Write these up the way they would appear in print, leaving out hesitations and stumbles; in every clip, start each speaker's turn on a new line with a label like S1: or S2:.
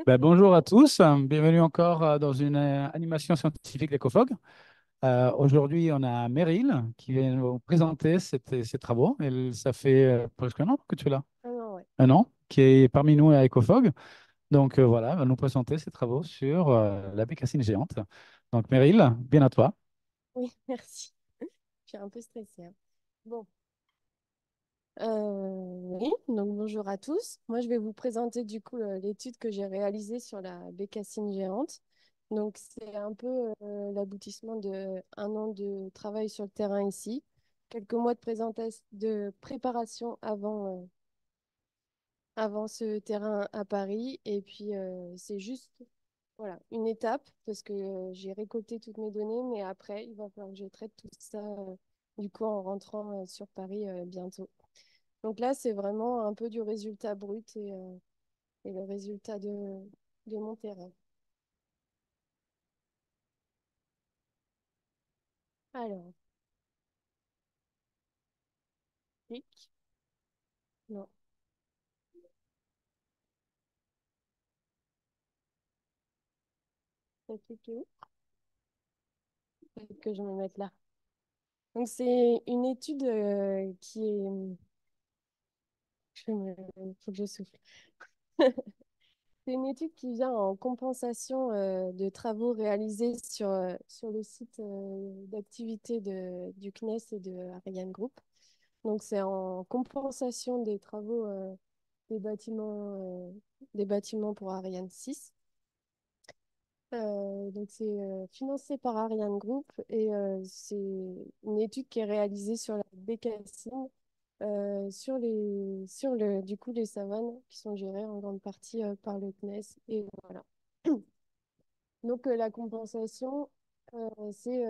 S1: Bonjour à tous, bienvenue encore dans une animation scientifique d'EcoFog. Aujourd'hui, on a Meryl qui vient nous présenter ses travaux. Ça fait presque un an que tu es là,
S2: Ah non, ouais.
S1: un an, qui est parmi nous à EcoFog. Donc voilà, elle va nous présenter ses travaux sur la bécassine géante. Donc Meryl, bien à toi.
S2: Oui, merci. Je suis un peu stressée, hein. Bon, oui, donc bonjour à tous. Moi, je vais vous présenter du coup l'étude que j'ai réalisée sur la bécassine géante. Donc, c'est un peu l'aboutissement de un an de travail sur le terrain ici, quelques mois de de préparation avant ce terrain à Paris. Et puis, c'est juste voilà, une étape parce que j'ai récolté toutes mes données, mais après, il va falloir que je traite tout ça du coup en rentrant sur Paris bientôt. Donc là, c'est vraiment un peu du résultat brut et le résultat de mon terrain. Alors, clic. Non, ça clique où? Peut-être que je vais me mettre là. Donc, c'est une étude qui est. Faut que je souffle. C'est une étude qui vient en compensation de travaux réalisés sur le site d'activité du CNES et de Ariane Group. Donc, c'est en compensation des travaux des des bâtiments pour Ariane 6. Donc, c'est financé par Ariane Group et c'est une étude qui est réalisée sur la bécassine, du coup, les savanes qui sont gérées en grande partie par le CNES. Et voilà. Donc, la compensation, c'est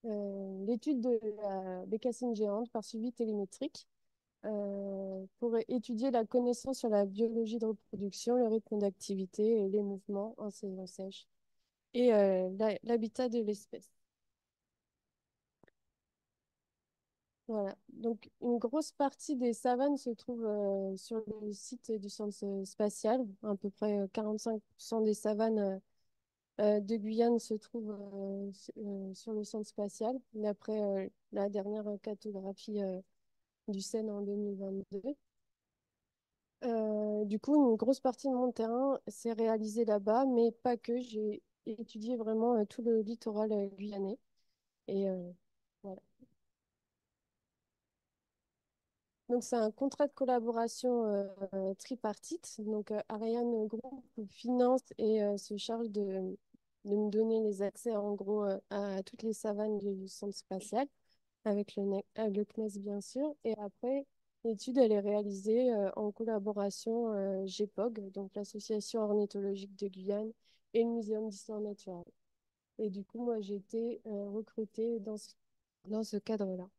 S2: l'étude de la bécassine géante par suivi télémétrique pour étudier la connaissance sur la biologie de reproduction, le rythme d'activité et les mouvements en saison sèche et l'habitat de l'espèce. Voilà. Donc, une grosse partie des savanes se trouve sur le site du centre spatial. À peu près 45% des savanes de Guyane se trouvent sur le centre spatial, d'après la dernière cartographie du Seine en 2022. Du coup, une grosse partie de mon terrain s'est réalisée là-bas, mais pas que. J'ai étudié vraiment tout le littoral guyanais. Et voilà. Donc, c'est un contrat de collaboration tripartite. Donc, Ariane Group finance et se charge de me donner les accès, en gros, à toutes les savanes du centre spatial, avec le CNES, bien sûr. Et après, l'étude, elle est réalisée en collaboration GEPOG, donc l'Association ornithologique de Guyane, et le Muséum d'histoire naturelle. Et du coup, moi, j'ai été recrutée dans ce cadre-là.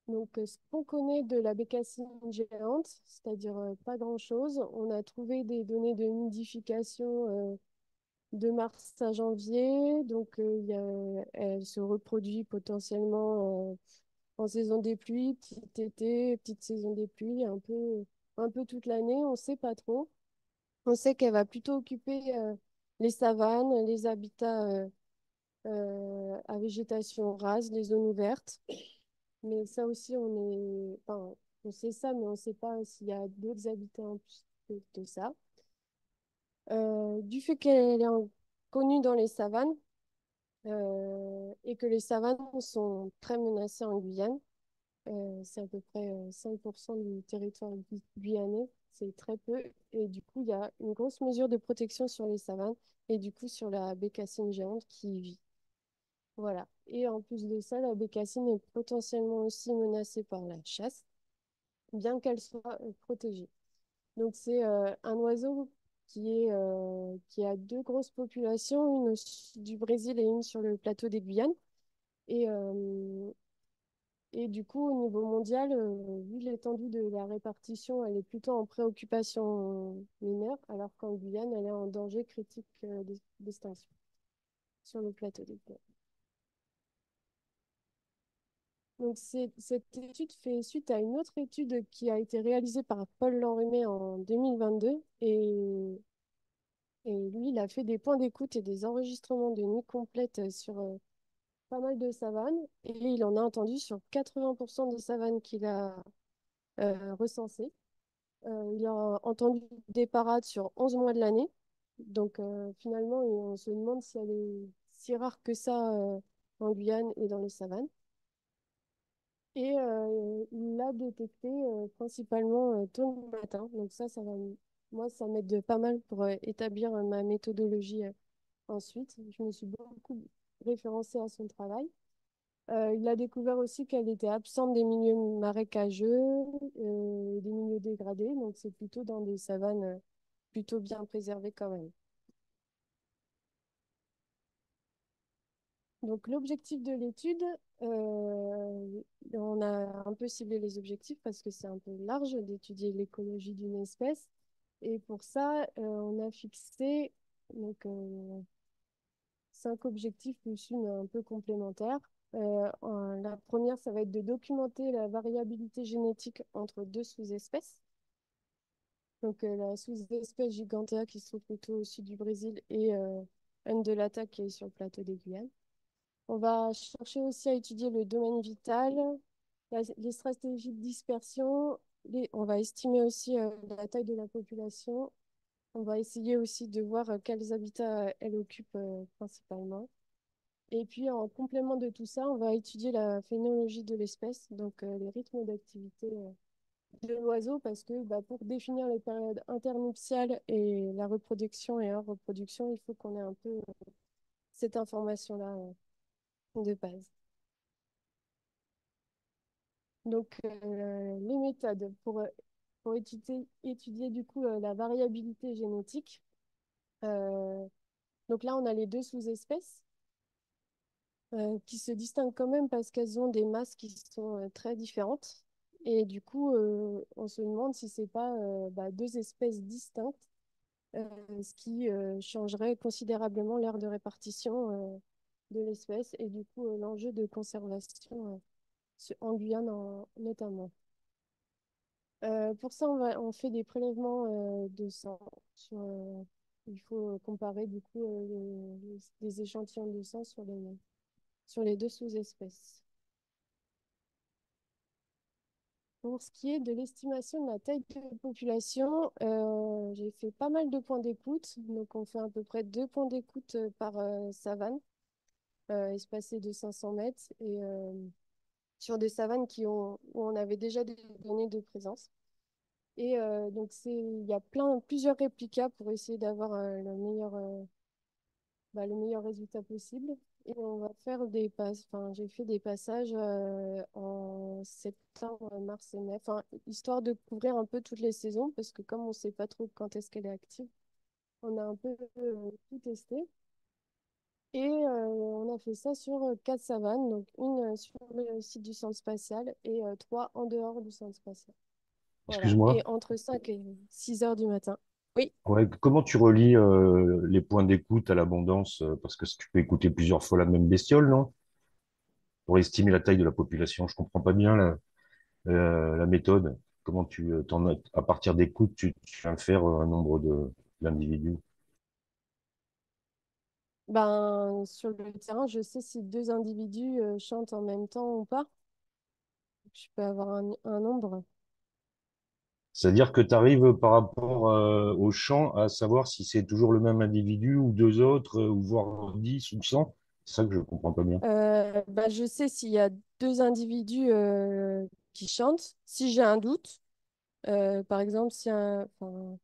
S2: Donc, ce qu'on connaît de la bécassine géante, c'est-à-dire pas grand-chose, on a trouvé des données de nidification de mars à janvier. Donc, elle se reproduit potentiellement en saison des pluies, petit été, petite saison des pluies, un peu toute l'année, on ne sait pas trop. On sait qu'elle va plutôt occuper les savanes, les habitats à végétation rase, les zones ouvertes. Mais ça aussi, enfin, on sait ça, mais on ne sait pas s'il y a d'autres habitats en plus de ça. Du fait qu'elle est connue dans les savanes et que les savanes sont très menacées en Guyane, c'est à peu près 5% du territoire guyanais, c'est très peu. Et du coup, il y a une grosse mesure de protection sur les savanes et du coup sur la bécassine géante qui y vit. Voilà. Et en plus de ça, la bécassine est potentiellement aussi menacée par la chasse, bien qu'elle soit protégée. Donc c'est un oiseau qui a deux grosses populations, une au sud du Brésil et une sur le plateau des Guyanes. Et, euh, et du coup, au niveau mondial, vu l'étendue de la répartition, elle est plutôt en préoccupation mineure, alors qu'en Guyane, elle est en danger critique d'extinction sur le plateau des Guyanes. Donc, cette étude fait suite à une autre étude qui a été réalisée par Paul Lenrumet en 2022. Et lui, il a fait des points d'écoute et des enregistrements de nuit complète sur pas mal de savanes. Et il en a entendu sur 80% des savanes qu'il a recensées. Il a entendu des parades sur 11 mois de l'année. Donc, finalement, on se demande si elle est si rare que ça en Guyane et dans les savanes. Et il l'a détecté principalement tôt le matin. Donc moi, ça m'aide pas mal pour établir ma méthodologie ensuite. Je me suis beaucoup référencée à son travail. Il a découvert aussi qu'elle était absente des milieux marécageux, et des milieux dégradés. Donc c'est plutôt dans des savanes plutôt bien préservées quand même. Donc, l'objectif de l'étude, on a un peu ciblé les objectifs parce que c'est un peu large d'étudier l'écologie d'une espèce. Et pour ça, on a fixé donc, 5 objectifs plus une un peu complémentaire. La première, ça va être de documenter la variabilité génétique entre deux sous-espèces. Donc, la sous-espèce Gigantea qui se trouve plutôt au sud du Brésil et Undulata qui est sur le plateau des Guyanes. On va chercher aussi à étudier le domaine vital, les stratégies de dispersion. On va estimer aussi la taille de la population. On va essayer aussi de voir quels habitats elle occupe principalement. Et puis, en complément de tout ça, on va étudier la phénologie de l'espèce, donc les rythmes d'activité de l'oiseau, parce que pour définir les périodes internuptiales et la reproduction et hors reproduction, il faut qu'on ait un peu cette information-là de base. Donc, les méthodes pour étudier du coup la variabilité génétique. Euh, donc là, on a les deux sous-espèces qui se distinguent quand même parce qu'elles ont des masses qui sont très différentes. Et du coup, on se demande si c'est pas deux espèces distinctes, euh, ce qui changerait considérablement l'ère de répartition de l'espèce et du coup l'enjeu de conservation en Guyane notamment. Pour ça, on fait des prélèvements de sang. Il faut comparer du coup des échantillons de sang sur les deux sous-espèces. Pour ce qui est de l'estimation de la taille de la population, j'ai fait pas mal de points d'écoute. Donc, on fait à peu près 2 points d'écoute par savane, espacés de 500 mètres, et sur des savanes où on avait déjà des données de présence. Et donc, il y a plusieurs réplicas pour essayer d'avoir le meilleur résultat possible. Et on va faire enfin, j'ai fait des passages en septembre, mars et mai, enfin, histoire de couvrir un peu toutes les saisons, parce que comme on ne sait pas trop quand est-ce qu'elle est active, on a un peu tout testé. Et on a fait ça sur 4 savanes, donc une sur le site du centre spatial et 3 en dehors du centre spatial. Voilà. Et
S1: Excuse-moi.
S2: entre 5 et 6 heures du matin. Oui.
S1: Ouais, comment tu relis les points d'écoute à l'abondance? Parce que tu peux écouter plusieurs fois la même bestiole, non? Pour estimer la taille de la population. Je comprends pas bien la méthode. Comment à partir d'écoute, tu vas faire un nombre d'individus.
S2: Ben, sur le terrain, je sais si 2 individus chantent en même temps ou pas. Je peux avoir un nombre.
S1: C'est-à-dire que tu arrives par rapport au champ à savoir si c'est toujours le même individu ou deux autres, ou voire 10 ou 100. C'est ça que je comprends pas bien.
S2: Je sais s'il y a 2 individus qui chantent. Si j'ai un doute, par exemple, enfin,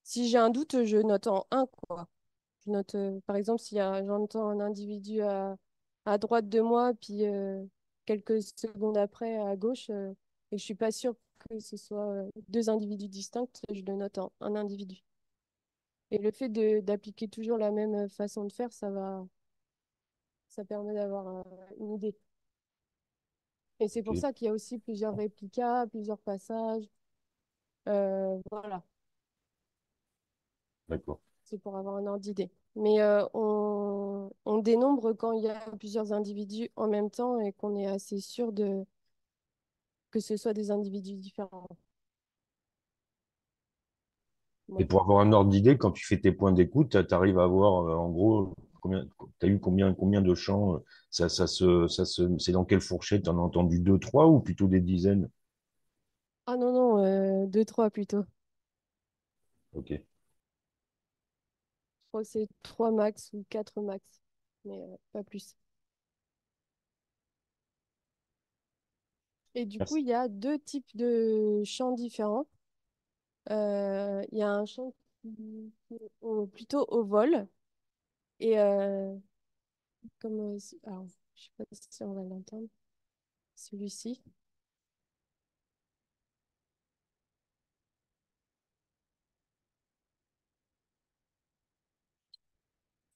S2: si j'ai un doute, je note en un, quoi. Je note, par exemple, j'entends un individu à droite de moi, puis quelques secondes après à gauche, et je suis pas sûre que ce soit 2 individus distincts, je le note en un individu. Et le fait d'appliquer toujours la même façon de faire, ça permet d'avoir une idée. Et c'est pour
S1: Ok,
S2: ça qu'il y a aussi plusieurs réplicas, plusieurs passages. Voilà,
S1: d'accord.
S2: c'est pour avoir un ordre d'idée. Mais on dénombre quand il y a plusieurs individus en même temps et qu'on est assez sûr que ce soit des individus différents.
S3: Et
S2: Voilà.
S3: pour avoir un ordre d'idée, quand tu fais tes points d'écoute, tu arrives à avoir, en gros, tu as eu combien de chants, c'est dans quelle fourchette? Tu en as entendu deux, trois ou plutôt des dizaines?
S2: Ah non, non, deux, trois plutôt.
S3: Ok.
S2: Je crois que c'est trois max ou quatre max, mais pas plus. Et du coup,
S3: Merci.
S2: il y a deux types de chants différents. Il y a un chant qui est plutôt au vol. Et alors, je sais pas si on va l'entendre, celui-ci.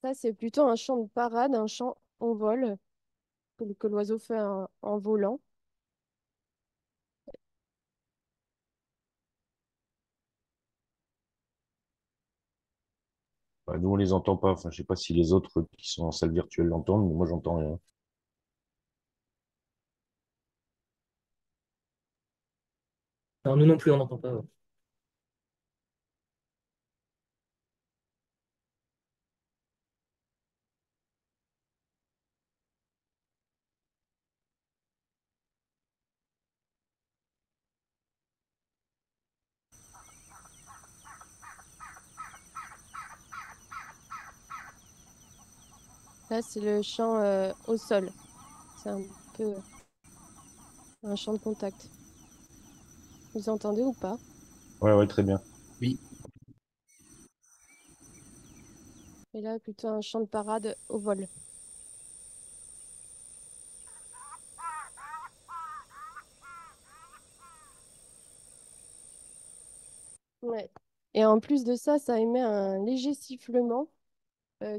S2: Ça, c'est plutôt un chant de parade, un chant en vol que l'oiseau fait en volant.
S3: Bah, nous, on les entend pas. Enfin, je sais pas si les autres qui sont en salle virtuelle l'entendent, mais moi, j'entends rien.
S4: Alors, nous non plus, on n'entend pas. Ouais.
S2: Là, c'est le chant au sol. C'est un peu un chant de contact. Vous entendez ou pas?
S3: Ouais, ouais, très bien.
S4: Oui.
S2: Et là, plutôt un chant de parade au vol. Ouais. Et en plus de ça, ça émet un léger sifflement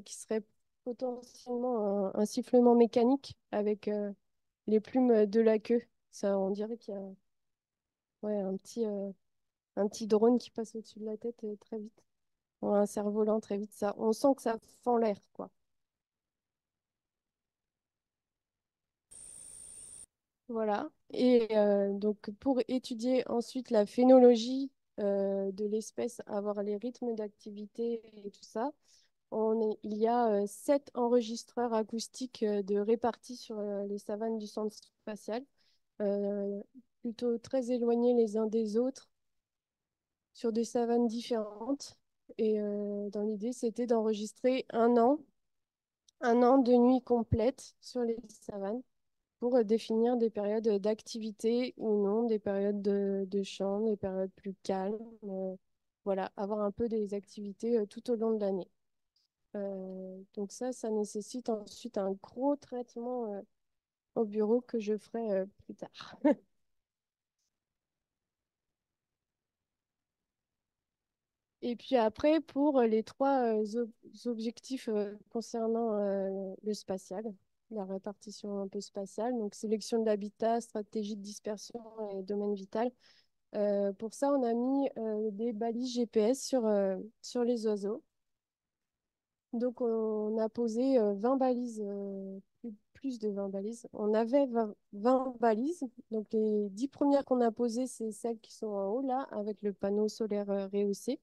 S2: qui serait potentiellement un sifflement mécanique avec les plumes de la queue. Ça, on dirait qu'il y a ouais, un petit drone qui passe au-dessus de la tête très vite. Ou un cerf-volant très vite. Ça, on sent que ça fend l'air, quoi. Voilà. Et donc, pour étudier ensuite la phénologie de l'espèce, avoir les rythmes d'activité et tout ça, il y a 7 enregistreurs acoustiques de répartis sur les savanes du centre spatial, euh, plutôt très éloignés les uns des autres, sur des savanes différentes. Et dans l'idée, c'était d'enregistrer un an de nuit complète sur les savanes pour définir des périodes d'activité ou non, des périodes de chant, des périodes plus calmes. Voilà, avoir un peu des activités tout au long de l'année. Donc ça nécessite ensuite un gros traitement au bureau que je ferai plus tard. Et puis après, pour les trois objectifs concernant le spatial, la répartition un peu spatiale, donc sélection de l'habitat, stratégie de dispersion et domaine vital. Pour ça, on a mis des balises GPS sur les oiseaux. Donc, on a posé 20 balises, plus de 20 balises. On avait 20 balises. Donc, les 10 premières qu'on a posées, c'est celles qui sont en haut, là, avec le panneau solaire rehaussé.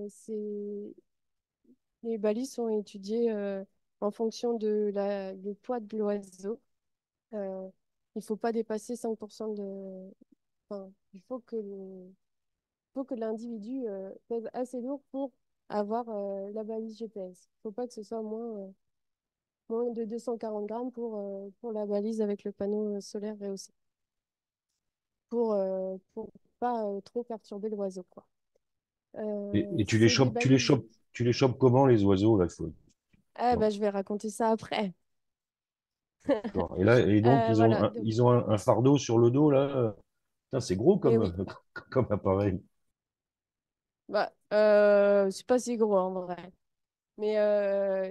S2: C'est Les balises sont étudiées en fonction du poids de l'oiseau. Euh, il ne faut pas dépasser 5% de... Enfin, faut que l'individu pèse assez lourd pour avoir la balise GPS. Il ne faut pas que ce soit moins de 240 grammes pour la balise avec le panneau solaire rehaussé. Pour pas trop perturber l'oiseau, quoi.
S3: Et tu les
S2: C'est des
S3: chopes,
S2: balises.
S3: tu les chopes comment, les oiseaux, là,
S2: Ah,
S3: non,
S2: bah, je vais raconter ça après.
S3: d'accord. Et là, et donc,
S2: Voilà.
S3: ils ont un fardeau sur le dos, là. Putain, c'est gros
S2: Et
S3: comme,
S2: oui.
S3: comme appareil.
S2: Bah, c'est pas si gros en vrai. Mais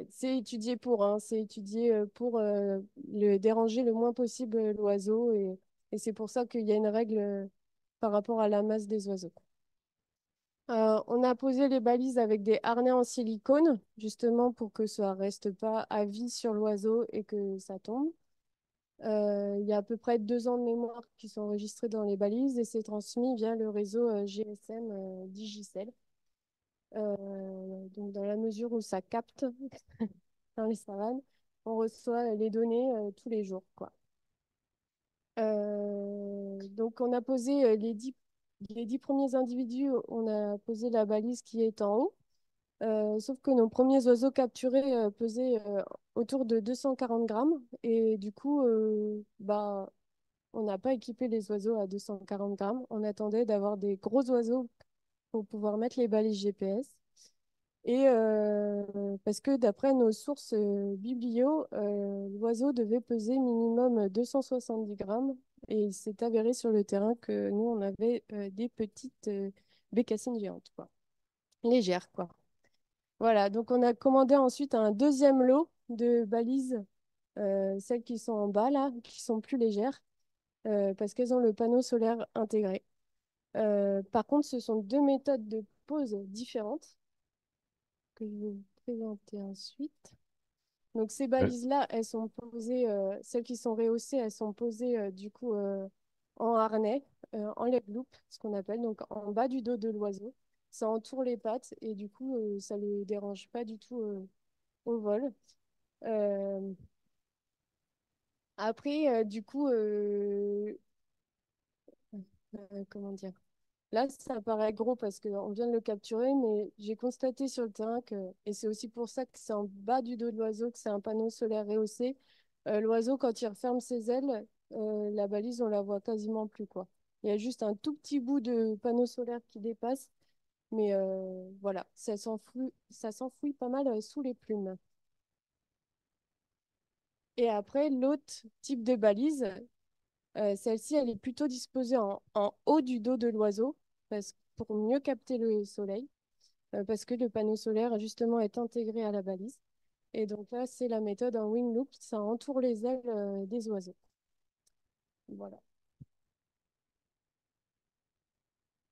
S2: c'est étudié hein, c'est étudié pour le déranger le moins possible l'oiseau. Et c'est pour ça qu'il y a une règle par rapport à la masse des oiseaux. On a posé les balises avec des harnais en silicone, justement pour que ça reste pas à vie sur l'oiseau et que ça tombe. Il y a à peu près 2 ans de mémoire qui sont enregistrés dans les balises et c'est transmis via le réseau GSM Digicel. Donc dans la mesure où ça capte dans les savanes, on reçoit les données tous les jours, quoi. Donc on a posé les 10 premiers individus, on a posé la balise qui est en haut. Sauf que nos premiers oiseaux capturés pesaient autour de 240 grammes. Et du coup, bah, on n'a pas équipé les oiseaux à 240 grammes. On attendait d'avoir des gros oiseaux pour pouvoir mettre les balises GPS. Et parce que d'après nos sources biblio, l'oiseau devait peser minimum 270 grammes. Et il s'est avéré sur le terrain que nous, on avait des petites bécassines géantes, quoi. Légères, quoi. Voilà, donc on a commandé ensuite un deuxième lot de balises, celles qui sont en bas là, qui sont plus légères, parce qu'elles ont le panneau solaire intégré. Par contre, ce sont deux méthodes de pose différentes que je vais vous présenter ensuite. Donc ces
S3: Ouais.
S2: balises-là, elles sont posées, celles qui sont rehaussées, elles sont posées du coup en harnais, en leg loop, ce qu'on appelle, donc en bas du dos de l'oiseau. Ça entoure les pattes et du coup, ça ne le dérange pas du tout au vol. Euh, Après, du coup, comment dire? Là, ça paraît gros parce qu'on vient de le capturer, mais j'ai constaté sur le terrain que, et c'est aussi pour ça que c'est en bas du dos de l'oiseau, que c'est un panneau solaire rehaussé. L'oiseau, quand il referme ses ailes, la balise, on la voit quasiment plus, quoi. Il y a juste un tout petit bout de panneau solaire qui dépasse, mais voilà, ça s'enfouit pas mal sous les plumes. Et après, l'autre type de balise, celle-ci, elle est plutôt disposée en haut du dos de l'oiseau pour mieux capter le soleil, parce que le panneau solaire, justement, est intégré à la balise. Et donc là, c'est la méthode en wing loop, ça entoure les ailes des oiseaux. Voilà.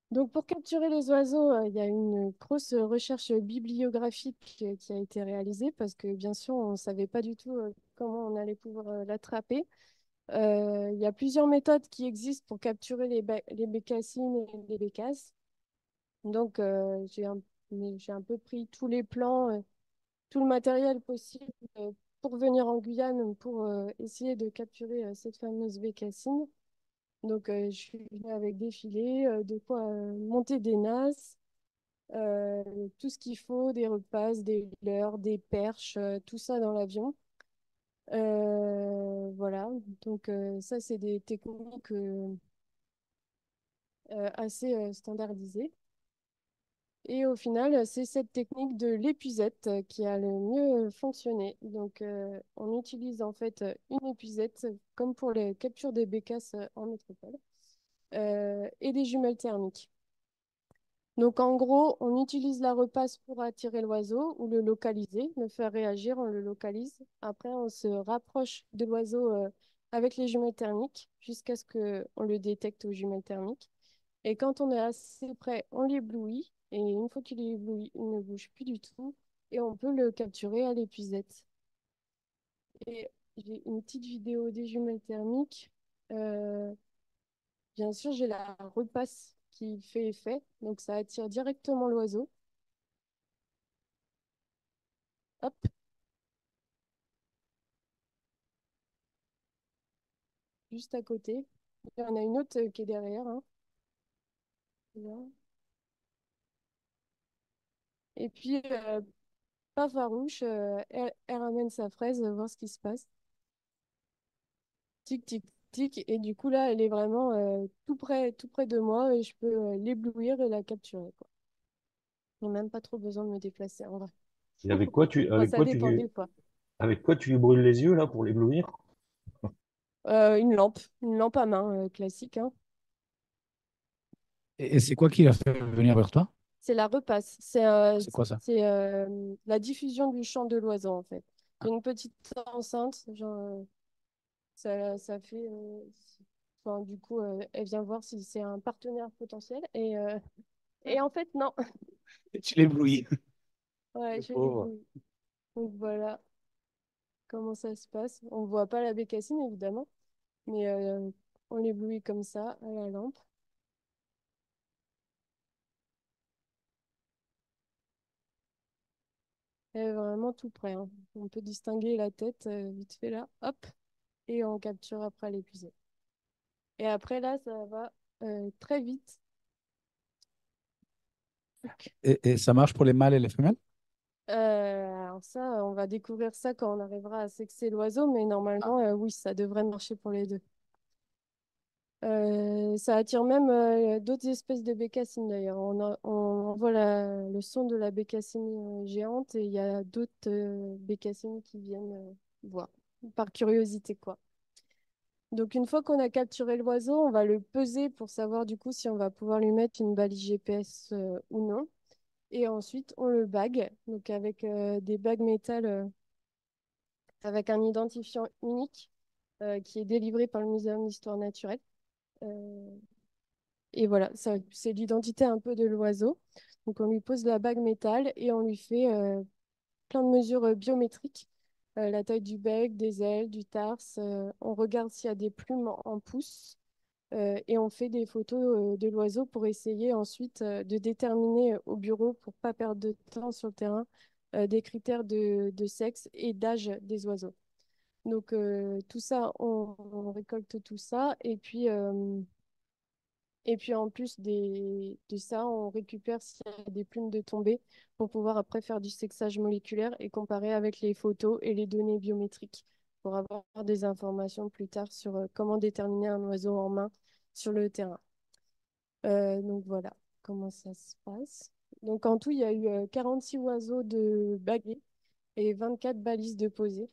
S2: Donc pour capturer les oiseaux, il y a une grosse recherche bibliographique qui a été réalisée, parce que bien sûr, on ne savait pas du tout comment on allait pouvoir l'attraper. Il y a plusieurs méthodes qui existent pour capturer les bécassines et les bécasses. Donc, j'ai un peu pris tous les plans, tout le matériel possible pour venir en Guyane pour essayer de capturer cette fameuse bécassine. Donc, je suis venue avec des filets, de quoi monter des nasses, euh, tout ce qu'il faut, des repasses, des leurres, des perches, tout ça dans l'avion. Voilà, donc ça, c'est des techniques assez standardisées. Et au final, c'est cette technique de l'épuisette qui a le mieux fonctionné. Donc, on utilise en fait une épuisette comme pour les captures des bécasses en métropole et des jumelles thermiques. Donc, en gros, on utilise la repasse pour attirer l'oiseau ou le localiser, le faire réagir, on le localise. Après, on se rapproche de l'oiseau avec les jumelles thermiques jusqu'à ce qu'on le détecte aux jumelles thermiques. Et quand on est assez près, on l'éblouit. Et une fois qu'il est ébloui, il ne bouge plus du tout. Et on peut le capturer à l'épuisette. Et j'ai une petite vidéo des jumelles thermiques. Euh, Bien sûr, j'ai la repasse qui fait effet. Donc ça attire directement l'oiseau. Hop, juste à côté. Il y en a une autre qui est derrière, hein. Là. Et puis, pas farouche, elle ramène sa fraise, voir ce qui se passe. Tic, tic, tic. Et du coup, là, elle est vraiment tout près de moi et je peux l'éblouir et la capturer, quoi. Il n'y a même pas trop besoin de me déplacer, en vrai.
S3: Et
S2: Enfin, ça dépend des fois.
S3: avec quoi tu lui brûles les yeux là pour l'éblouir?
S2: Une lampe à main classique, hein.
S1: Et c'est quoi qui l'a fait venir vers toi?
S2: C'est la repasse.
S1: C'est quoi ça?
S2: C'est la diffusion du chant de l'oiseau, en fait. J'ai
S1: Ah,
S2: une petite enceinte, genre, ça fait. Enfin, du coup, elle vient voir si c'est un partenaire potentiel. Et Et en fait, non.
S1: Et tu l'éblouis.
S2: Ouais,
S1: Le
S2: je l'ai
S1: pauvre.
S2: vu. Donc voilà comment ça se passe. On ne voit pas la bécassine, évidemment, mais on l'éblouit comme ça à la lampe. Elle est vraiment tout près, hein. On peut distinguer la tête vite fait là, hop, et on capture après l'épuisé. Et après là, ça va très vite.
S1: Et ça marche pour les mâles et les femelles?
S2: Alors ça, on va découvrir ça quand on arrivera à sexer l'oiseau, mais normalement, oui, ça devrait marcher pour les deux. Ça attire même d'autres espèces de bécassines d'ailleurs. On envoie le son de la bécassine géante et il y a d'autres bécassines qui viennent voir, par curiosité quoi. Donc une fois qu'on a capturé l'oiseau, on va le peser pour savoir du coup si on va pouvoir lui mettre une balise GPS ou non. Et ensuite, on le bague, donc avec des bagues métal avec un identifiant unique qui est délivré par le Muséum d'histoire naturelle. Euh, Et voilà, ça, c'est l'identité un peu de l'oiseau. Donc on lui pose la bague métal et on lui fait plein de mesures biométriques. La taille du bec, des ailes, du tarse. On regarde s'il y a des plumes en pouces. Et on fait des photos de l'oiseau pour essayer ensuite de déterminer au bureau, pour pas perdre de temps sur le terrain, des critères de sexe et d'âge des oiseaux. Donc tout ça, on récolte tout ça. Et puis en plus de ça, on récupère s'il y a des plumes de tombée pour pouvoir après faire du sexage moléculaire et comparer avec les photos et les données biométriques pour avoir des informations plus tard sur comment déterminer un oiseau en main sur le terrain. Donc voilà comment ça se passe. Donc en tout, il y a eu 46 oiseaux de baguets et 24 balises de posée.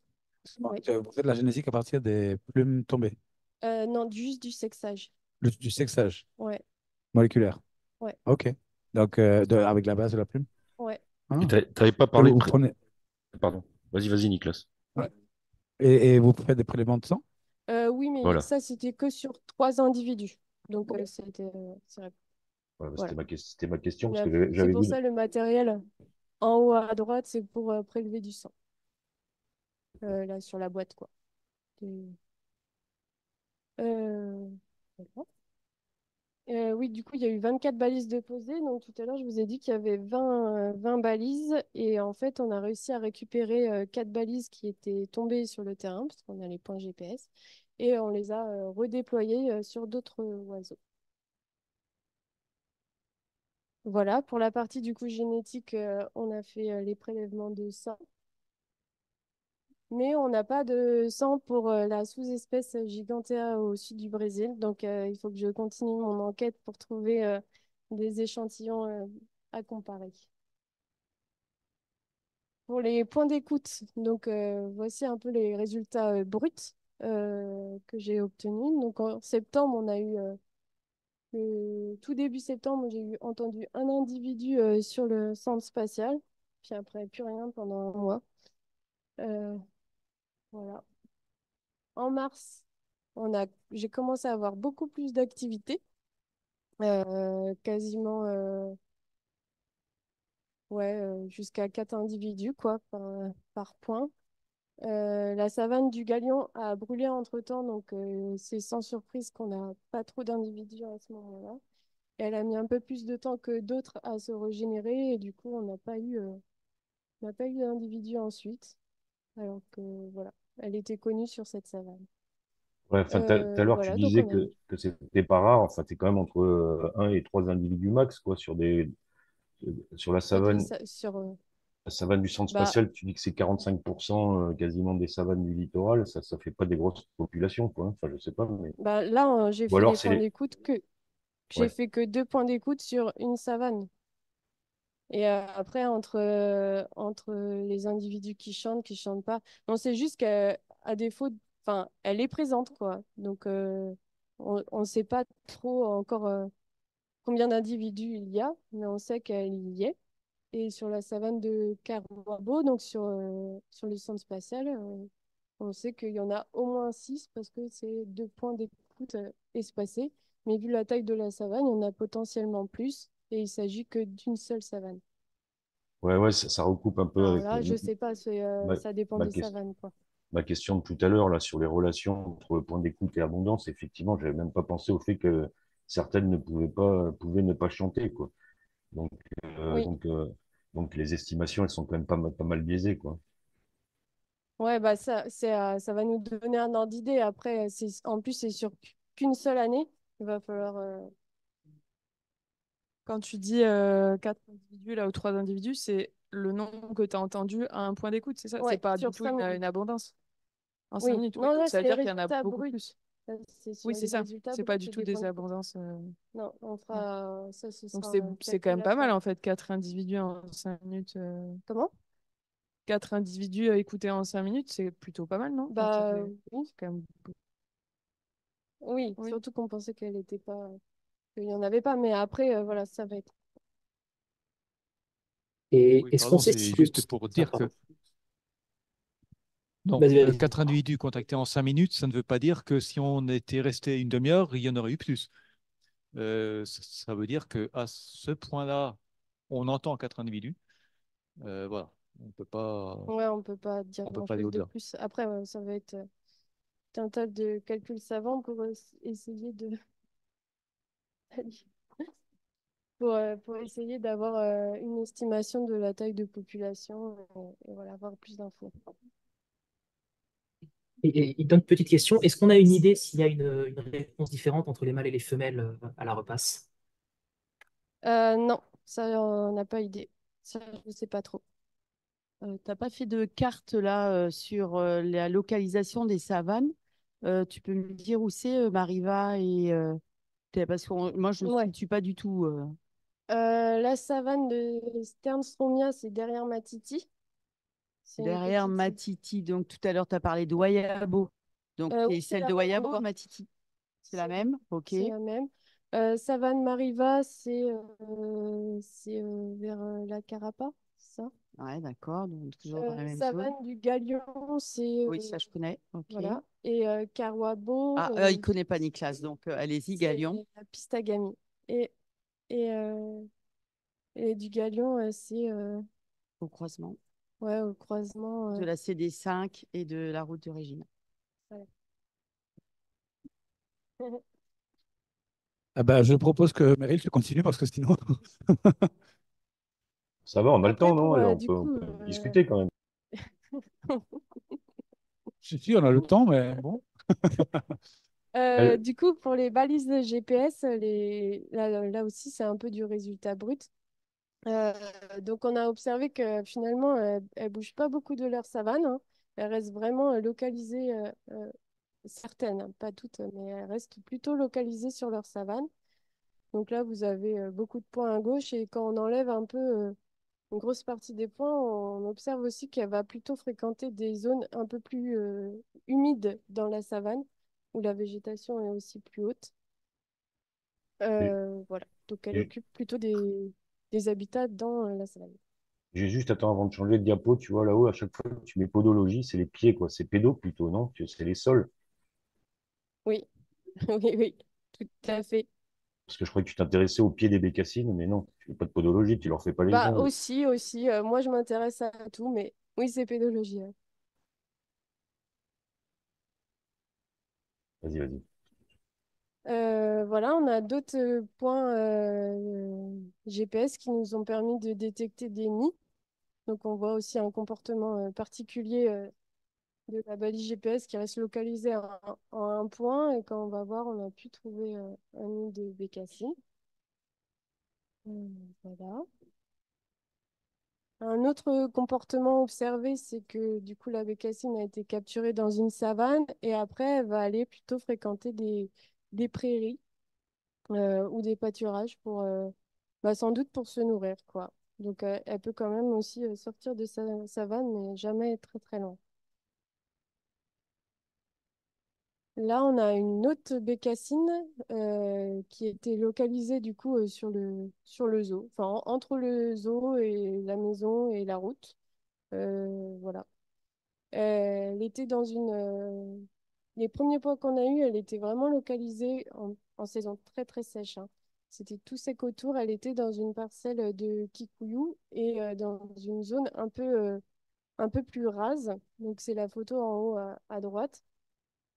S2: Oui.
S1: Vous faites la génétique à partir des plumes tombées,
S2: Non, juste du sexage.
S1: du sexage
S2: Ouais,
S1: moléculaire.
S2: ouais,
S1: OK. Donc, avec la base de la plume.
S2: ouais.
S3: Et
S1: Ah.
S3: t'avais pas
S1: Et
S3: parlé
S1: vous prenez.
S3: Pardon. Vas-y, Nicolas.
S1: Ouais. Et vous faites des prélèvements de sang?
S2: Oui, mais
S3: Voilà.
S2: ça, c'était que sur 3 individus. Donc, c'est vrai.
S3: Voilà,
S2: Voilà.
S3: c'était ma question parce
S2: Mais
S3: que
S2: c'est
S3: j'avais
S2: pour
S3: vu.
S2: ça le matériel en haut à droite, c'est pour prélever du sang. Là, sur la boîte, quoi. Et- Euh, voilà. Oui, du coup, il y a eu 24 balises de posées. Donc, tout à l'heure, je vous ai dit qu'il y avait 20 balises. Et en fait, on a réussi à récupérer 4 balises qui étaient tombées sur le terrain, parce qu'on a les points GPS. Et on les a redéployées sur d'autres oiseaux. Voilà, pour la partie du coup génétique, on a fait les prélèvements de sang, mais on n'a pas de sang pour la sous-espèce Gigantea au sud du Brésil. Donc il faut que je continue mon enquête pour trouver des échantillons à comparer. Pour les points d'écoute, donc voici un peu les résultats bruts que j'ai obtenus. Donc en septembre, on a eu tout début septembre, j'ai eu entendu un individu sur le centre spatial, puis après plus rien pendant un mois. Euh, voilà. En mars, j'ai commencé à avoir beaucoup plus d'activités, quasiment ouais, jusqu'à 4 individus quoi, par point. La savane du Galion a brûlé entre-temps, donc c'est sans surprise qu'on n'a pas trop d'individus à ce moment-là. Elle a mis un peu plus de temps que d'autres à se régénérer et du coup, on n'a pas eu d'individu ensuite, alors que voilà, elle était connue sur cette savane.
S3: Ouais, enfin, tout à l'heure, tu
S2: Voilà, donc
S3: disais
S2: on a eu.
S3: que c'était pas rare. Enfin, t'es quand même entre un et 3 individus max, quoi, sur la savane du centre
S2: Bah,
S3: spatial. Tu dis que c'est 45% quasiment des savanes du littoral. Ça fait pas des grosses populations, quoi, hein. Enfin, je sais pas, mais.
S2: là, j'ai
S3: Ou
S2: fait
S3: alors,
S2: les
S3: c'est
S2: points
S3: les.
S2: d'écoute que j'ai
S3: Ouais.
S2: fait que 2 points d'écoute sur une savane. Et après, entre les individus qui chantent pas, non, c'est juste qu'à défaut, enfin, elle est présente, quoi. Donc, on ne sait pas trop encore combien d'individus il y a, mais on sait qu'elle y est. Et sur la savane de Karuabo, donc sur le centre spatial, on sait qu'il y en a au moins 6 parce que c'est 2 points d'écoute espacés. Mais vu la taille de la savane, il y en a potentiellement plus. et il s'agit que d'une seule savane.
S3: Ouais, ouais, ça recoupe un peu
S2: Alors
S3: avec
S2: là, je sais pas,
S3: ma,
S2: ça dépend
S3: ma
S2: des
S3: ques-
S2: savanes, quoi.
S3: ma question de tout à l'heure là sur les relations entre point d'écoute et abondance. Effectivement, j'avais même pas pensé au fait que certaines ne pouvaient ne pas chanter, quoi. Donc, euh,
S2: Oui,
S3: donc, euh, donc les estimations, elles sont quand même pas mal biaisées, quoi.
S2: ouais, bah ça va nous donner un ordre d'idée. Après, en plus, c'est sur qu'une seule année. Il va falloir.
S5: Quand tu dis quatre individus là ou trois individus, c'est le nombre que tu as entendu à un point d'écoute, c'est ça? C'est
S2: Ouais,
S5: pas du
S2: sur
S5: tout
S2: 5 minutes.
S5: une abondance en cinq
S2: Oui,
S5: minutes. Oui,
S2: non,
S5: donc
S2: là,
S5: ça
S2: c'est
S5: veut
S2: les
S5: dire qu'il y en a
S2: résultats
S5: beaucoup
S2: bruts.
S5: plus.
S2: C'est sur
S5: Oui, c'est
S2: les
S5: ça.
S2: résultats
S5: C'est
S2: bruts
S5: pas du tout
S2: des points
S5: des
S2: d'écoute.
S5: abondances.
S2: Non, on
S5: Ouais.
S2: fera. Ça, ce
S5: Donc
S2: sera un
S5: c'est quand
S2: calcul
S5: même
S2: à
S5: pas mal
S2: faire.
S5: en fait, quatre individus en 5 minutes.
S2: Comment?
S5: Quatre individus écoutés en 5 minutes, c'est plutôt pas mal, non? Enfin,
S2: Bah oui,
S5: c'est quand même.
S2: oui,
S5: Oui.
S2: surtout qu'on pensait qu'elle était pas, qu'il n'y en avait pas, mais après, voilà, ça va être.
S4: Et
S1: Oui,
S4: est-ce qu'on
S1: pardon,
S4: sait
S1: c'est
S4: si
S1: juste pour
S4: Ah,
S1: dire
S4: pardon.
S1: que non,
S4: Vas-y, vas-y.
S1: 4 individus contactés en 5 minutes, ça ne veut pas dire que si on était resté une demi-heure, il y en aurait eu plus. Ça veut dire que à ce point-là, on entend 4 individus. Voilà,
S2: Ouais, on peut pas dire
S1: on peut pas aller
S2: grand-chose de
S1: au-delà.
S2: plus. Après, ouais, ça va être un tas de calculs savants pour essayer de pour essayer d'avoir une estimation de la taille de population et voilà, avoir plus d'infos.
S4: Et donc, petite question, est-ce qu'on a une idée s'il y a une réponse différente entre les mâles et les femelles à la repasse?
S2: Non, ça, on n'a pas idée. Ça, je sais pas trop.
S6: T'as pas fait de carte là sur la localisation des savanes. Tu peux me dire où c'est Mariva et parce que moi je ne
S2: Ouais.
S6: situe pas du tout.
S2: La savane de Sternstromia, c'est derrière Matiti. C'est une
S6: Derrière
S2: petite.
S6: Matiti. Donc tout à l'heure tu as parlé de Wayabo. Donc
S2: Oui,
S6: c'est
S2: c'est
S6: celle
S2: la
S6: de
S2: même.
S6: Wayabo, Matiti. C'est la
S2: C'est
S6: même? Ok.
S2: c'est la même. Savane Mariva, c'est vers la Carapa, c'est ça.
S6: Ouais, d'accord. Donc toujours dans la même zone.
S2: Savane du Galion, c'est
S6: Oui, ça je connais. Ok.
S2: voilà. Et Carwabo,
S6: Ah, il connaît pas Nicolas. Donc allez-y,
S2: c'est
S6: Galion.
S2: la Pistagami. Et, et, du Galion, c'est
S6: Au croisement
S2: ouais, au croisement.
S6: de la CD5 et de la route de Régine.
S2: Ouais.
S1: Ah bah, je propose que Meryl, tu continues parce que sinon,
S3: Ça va, on a le
S2: Après,
S3: temps, non? Là,
S2: du
S3: on
S2: coup,
S3: peut discuter quand même.
S1: si, on a le temps, mais bon.
S3: Elle-
S2: du coup, pour les balises de GPS, là aussi, c'est un peu du résultat brut. Euh, donc, on a observé que finalement, elles bougent pas beaucoup de leur savane, hein. Elles restent vraiment localisées, certaines, hein, pas toutes, mais elles restent plutôt localisées sur leur savane. Donc là, vous avez beaucoup de points à gauche et quand on enlève un peu une grosse partie des points, on observe aussi qu'elle va plutôt fréquenter des zones un peu plus humides dans la savane, où la végétation est aussi plus haute. Voilà, donc elle
S3: j'ai
S2: occupe plutôt des habitats dans la savane.
S3: j'ai juste, attends, avant de changer de diapo, tu vois, là-haut, à chaque fois que tu mets podologie, c'est les pieds, quoi. C'est pédo plutôt, non? C'est les sols.
S2: Oui, oui, oui, tout à fait.
S3: Parce que je croyais que tu t'intéressais aux pieds des bécassines, mais non, tu fais pas de podologie, tu leur fais pas les
S2: Bah
S3: ongles.
S2: aussi, moi je m'intéresse à tout, mais oui, c'est pédologie, hein.
S3: Vas-y, vas-y.
S2: Voilà, on a d'autres points GPS qui nous ont permis de détecter des nids. Donc on voit aussi un comportement particulier de la balise GPS qui reste localisée en un point. Et quand on va voir, on a pu trouver un nid de bécassine. Voilà. Un autre comportement observé, c'est que du coup, la bécassine a été capturée dans une savane et après, elle va aller plutôt fréquenter des prairies ou des pâturages pour, bah, sans doute pour se nourrir, quoi. Donc, elle peut quand même aussi sortir de sa savane, mais jamais très très loin. Là, on a une autre bécassine qui était localisée du coup sur le zoo, enfin entre le zoo et la maison et la route. Voilà. Elle était dans les premiers points qu'on a eus, elle était vraiment localisée en saison très très sèche, hein. C'était tout sec autour. Elle était dans une parcelle de Kikuyu et dans une zone un peu plus rase. Donc, c'est la photo en haut à droite.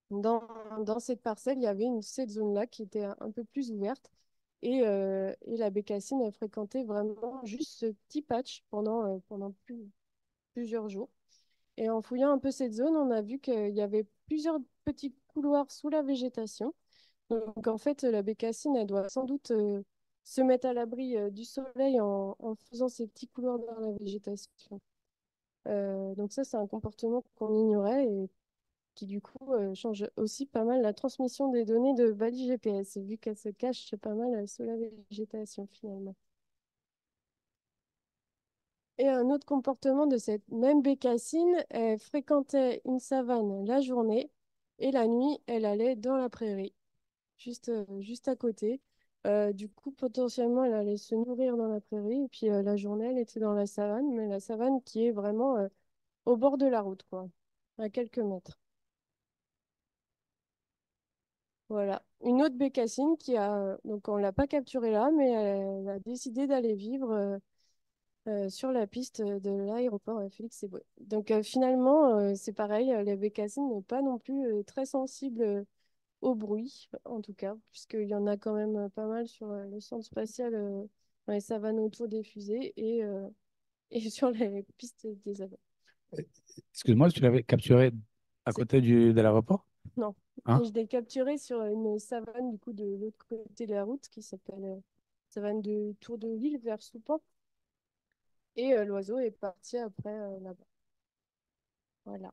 S2: Dans, dans cette parcelle, il y avait cette zone-là qui était un peu plus ouverte. Et la bécassine, elle fréquentait vraiment juste ce petit patch pendant plusieurs jours. Et en fouillant un peu cette zone, on a vu qu'il y avait plusieurs petits couloirs sous la végétation. Donc en fait, la bécassine, elle doit sans doute se mettre à l'abri du soleil en faisant ces petits couloirs dans la végétation. Donc ça, c'est un comportement qu'on ignorait et qui du coup change aussi pas mal la transmission des données de balise GPS, vu qu'elle se cache pas mal sous la végétation finalement. Et un autre comportement de cette même bécassine, elle fréquentait une savane la journée et la nuit, elle allait dans la prairie, juste à côté. Du coup, potentiellement, elle allait se nourrir dans la prairie et puis la journée, elle était dans la savane, mais la savane qui est vraiment au bord de la route, quoi, à quelques mètres. Voilà. Une autre bécassine donc on l'a pas capturée là, mais elle a décidé d'aller vivre sur la piste de l'aéroport Félix Éboué. Donc finalement, c'est pareil, la bécassine n'est pas non plus très sensible au bruit, en tout cas, puisqu'il y en a quand même pas mal sur le centre spatial, dans les savanes autour des fusées et sur les pistes des avions.
S1: Excuse-moi, tu l'avais capturé à
S2: C'est-
S1: côté de l'aéroport?
S2: Non,
S1: Hein?
S2: je l'ai capturé sur une savane du coup de l'autre côté de la route qui s'appelle savane de Tour de l'Île vers Soupan. Et l'oiseau est parti après là-bas. Voilà.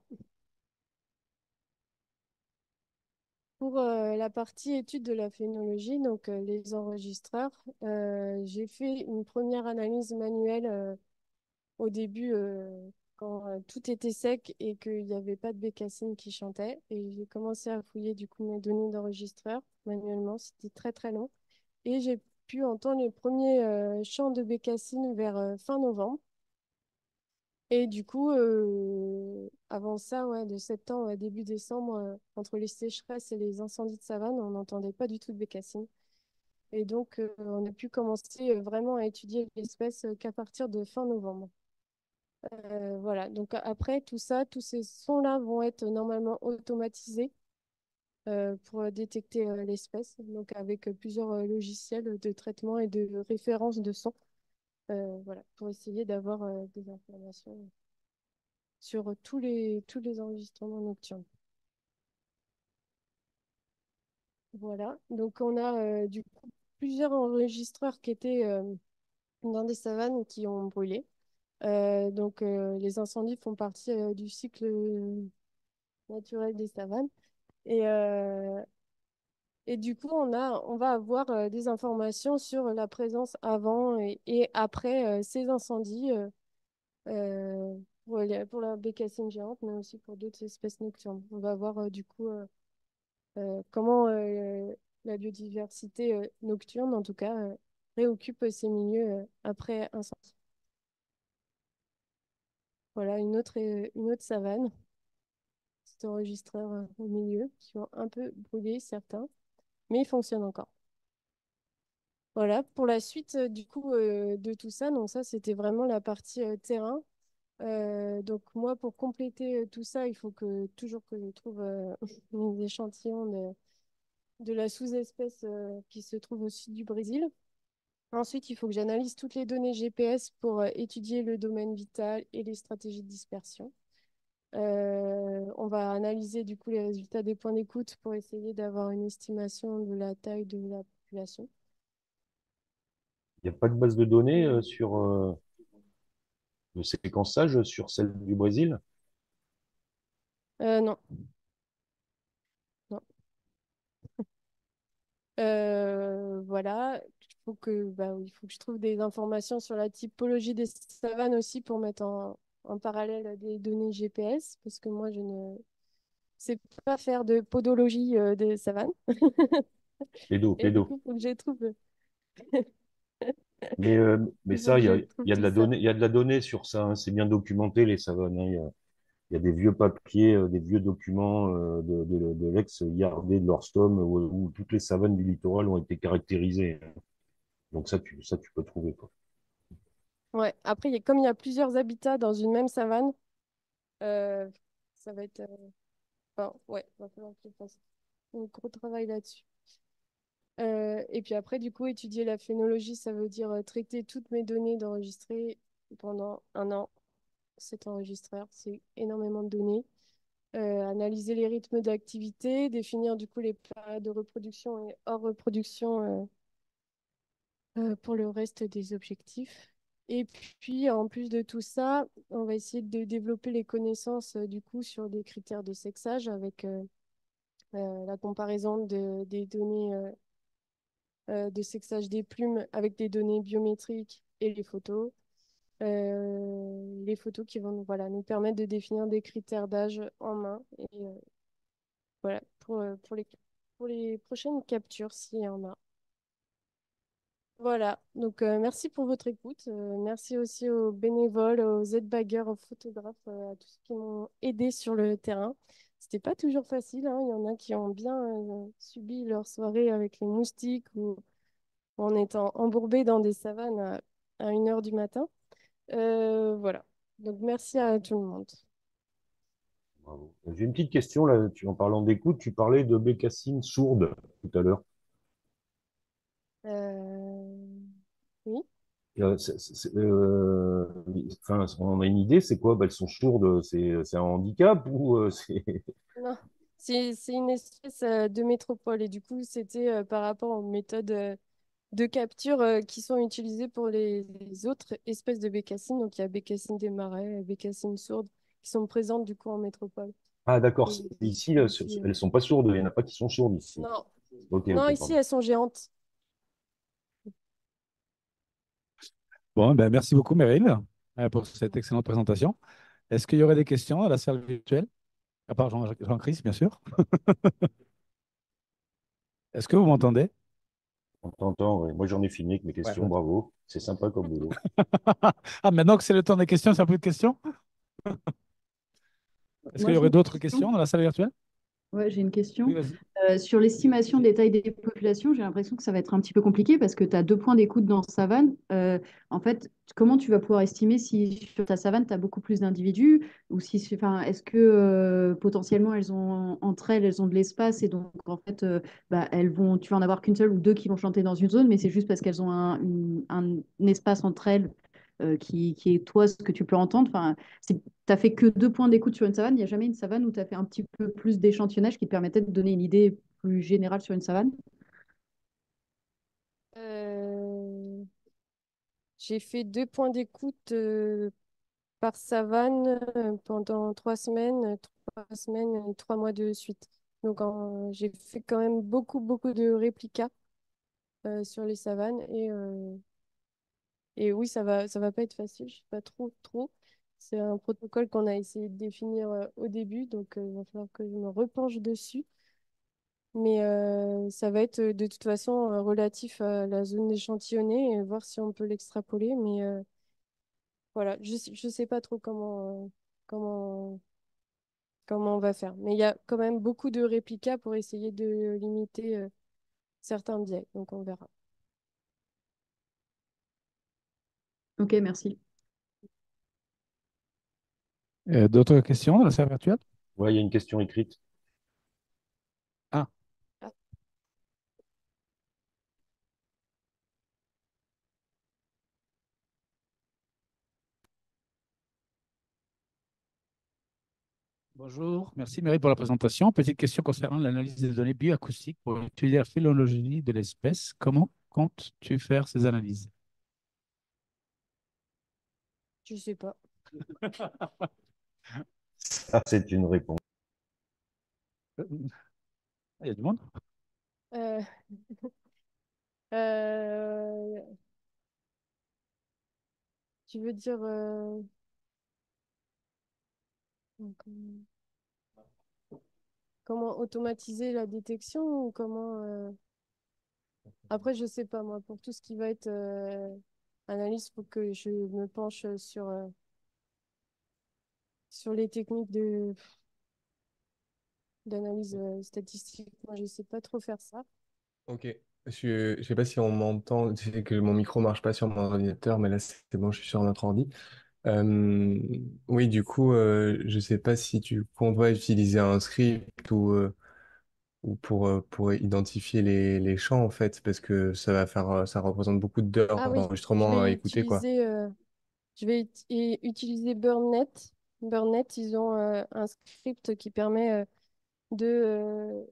S2: Pour la partie étude de la phénologie, donc les enregistreurs, j'ai fait une première analyse manuelle au début quand tout était sec et qu'il n'y avait pas de bécassine qui chantait. Et j'ai commencé à fouiller du coup mes données d'enregistreur manuellement. C'était très très long. Et j'ai pu entendre les premiers chants de bécassine vers fin novembre. Et du coup, avant ça, ouais, de septembre à début décembre, entre les sécheresses et les incendies de savane, on n'entendait pas du tout de bécassine. Et donc, on a pu commencer vraiment à étudier l'espèce qu'à partir de fin novembre. Voilà, donc après tout ça, tous ces sons-là vont être normalement automatisés pour détecter l'espèce, donc avec plusieurs logiciels de traitement et de référence de son, voilà, pour essayer d'avoir des informations sur tous les enregistrements nocturnes. Voilà, donc on a du coup plusieurs enregistreurs qui étaient dans des savanes qui ont brûlé. Donc les incendies font partie du cycle naturel des savanes. Et, euh, et du coup, on va avoir des informations sur la présence avant et après ces incendies pour la bécassine géante, mais aussi pour d'autres espèces nocturnes. On va voir du coup comment la biodiversité nocturne, en tout cas, réoccupe ces milieux après incendie. Voilà, une autre savane, cet enregistreur au milieu, qui ont un peu brûlé certains, mais ils fonctionnent encore. Voilà, pour la suite du coup de tout ça, donc ça c'était vraiment la partie terrain. Donc moi pour compléter tout ça, il faut toujours que je trouve des échantillons de la sous-espèce qui se trouve au sud du Brésil. Ensuite, il faut que j'analyse toutes les données GPS pour étudier le domaine vital et les stratégies de dispersion. On va analyser du coup les résultats des points d'écoute pour essayer d'avoir une estimation de la taille de la population.
S3: Il n'y a pas de base de données
S2: Et,
S3: sur le séquençage sur celle du Brésil?
S2: non, non. Voilà, il faut que je trouve des informations sur la typologie des savanes aussi pour mettre en parallèle des données GPS, parce que moi, je ne sais pas faire de podologie des savanes. Et du
S3: Pédo.
S2: coup, il faut que je trouve,
S3: Mais
S2: il faut
S3: ça,
S2: que je
S3: il
S2: trouve
S3: y a de
S2: tout
S3: la
S2: ça.
S3: donnée, il y a de la donnée sur ça, hein. C'est bien documenté, les savanes, hein. Il y a des vieux papiers, des vieux documents de l'ex-Yardé de l'Orstom où toutes les savanes du littoral ont été caractérisées, hein. Donc ça, tu peux trouver, quoi.
S2: Ouais. Après, comme il y a plusieurs habitats dans une même savane, euh, ça va être. Enfin, ouais, va falloir que je fasse un gros travail là-dessus. Et puis après, du coup, étudier la phénologie, ça veut dire traiter toutes mes données d'enregistrer pendant un an. Cet enregistreur, c'est énormément de données. Analyser les rythmes d'activité, définir du coup les périodes de reproduction et hors reproduction pour le reste des objectifs. Et puis, en plus de tout ça, on va essayer de développer les connaissances du coup sur des critères de sexage avec la comparaison des données de sexage des plumes avec des données biométriques et les photos qui vont voilà, nous permettre de définir des critères d'âge en main. Et voilà, pour les prochaines captures, s'il y en a. Voilà, donc merci pour votre écoute. Merci aussi aux bénévoles, aux aide-baggeurs, aux photographes, à tous ceux qui m'ont aidé sur le terrain. C'était pas toujours facile, hein. Il y en a qui ont bien subi leur soirée avec les moustiques ou en étant embourbés dans des savanes à 1 heure du matin. Voilà, donc merci à tout le monde.
S3: Bravo. J'ai une petite question là, en parlant d'écoute, tu parlais de bécassines sourdes tout à l'heure.
S2: Euh, Oui.
S3: Enfin, on a une idée, c'est quoi? Bah, elles sont sourdes, c'est un handicap ou c'est...
S2: Non, c'est une espèce de métropole et du coup, c'était par rapport aux méthodes de capture qui sont utilisées pour les autres espèces de bécassines. Donc, il y a bécassines des marais, bécassines sourdes qui sont présentes du coup en métropole.
S3: Ah, d'accord.
S2: Et
S3: Ici,
S2: qui,
S3: elles sont pas sourdes. Il n'y en a pas qui sont sourdes ici.
S2: Non,
S3: Ok,
S2: non,
S3: ok,
S2: ici,
S3: pardon.
S2: elles sont géantes.
S1: Bon, ben, merci beaucoup, Meryl, pour cette excellente présentation. Est-ce qu'il y aurait des questions à la salle virtuelle? À part Jean-Chris, bien sûr. Est-ce que vous m'entendez?
S3: On t'entend, ouais. Moi, j'en ai fini avec mes
S1: Ouais.
S3: questions. Bravo. C'est sympa comme boulot.
S1: Ah, maintenant que c'est le temps des questions, c'est un peu de questions. Est-ce
S7: Moi,
S1: qu'il y
S7: j'ai
S1: aurait
S7: une
S1: d'autres
S7: question.
S1: questions dans la salle virtuelle?
S7: Ouais, j'ai une
S1: Oui,
S7: question.
S1: vas-y.
S7: Sur l'estimation des tailles des populations, j'ai l'impression que ça va être un petit peu compliqué parce que tu as 2 points d'écoute dans savane. En fait, comment tu vas pouvoir estimer si sur ta savane, tu as beaucoup plus d'individus ou si, enfin, est-ce que potentiellement elles ont entre elles, elles ont de l'espace et donc en fait, bah, tu vas en avoir qu'une seule ou deux qui vont chanter dans une zone, mais c'est juste parce qu'elles ont un espace entre elles qui est toi ce que tu peux entendre. Enfin, tu n'as fait que 2 points d'écoute sur une savane. Il n'y a jamais une savane où tu as fait un petit peu plus d'échantillonnage qui te permettait de donner une idée plus générale sur une savane.
S2: Euh, j'ai fait 2 points d'écoute par savane pendant 3 semaines, 3 semaines et 3 mois de suite. Donc, j'ai fait quand même beaucoup, beaucoup de réplicas sur les savanes. Et oui, ça va pas être facile. Je sais pas trop, trop. C'est un protocole qu'on a essayé de définir au début, donc il va falloir que je me repenche dessus. Mais ça va être de toute façon relatif à la zone échantillonnée et voir si on peut l'extrapoler. Mais voilà, je sais pas trop comment, comment on va faire. Mais il y a quand même beaucoup de réplicas pour essayer de limiter certains biais. Donc on verra.
S7: Ok, merci.
S1: D'autres questions dans la salle virtuelle?
S3: Ouais, il y a une question écrite.
S1: Ah,
S2: Ah,
S1: bonjour. Merci, Meryl, pour la présentation. Petite question concernant l'analyse des données bioacoustiques pour étudier la phylogénie de l'espèce. Comment comptes-tu faire ces analyses?
S2: je sais pas.
S3: Ah, c'est une réponse.
S1: Il y a du monde?
S2: Euh, euh, tu veux dire comment automatiser la détection ou comment Après, je sais pas, moi, pour tout ce qui va être analyse, il faut que je me penche sur les techniques d'analyse statistique. Moi, je sais pas trop faire ça.
S8: Ok. Je sais pas si on m'entend, c'est que mon micro marche pas sur mon ordinateur, mais là c'est bon, je suis sur notre ordi. Euh, oui, du coup, je sais pas si tu comptes ouais, utiliser un script ou pour identifier les chants en fait, parce que ça va faire, ça représente beaucoup
S2: Ah
S8: d'heures
S2: oui, je
S8: d'enregistrement
S2: vais
S8: à écouter, quoi.
S2: utiliser, utiliser BurnNet. BurnNet, ils ont un script qui permet de,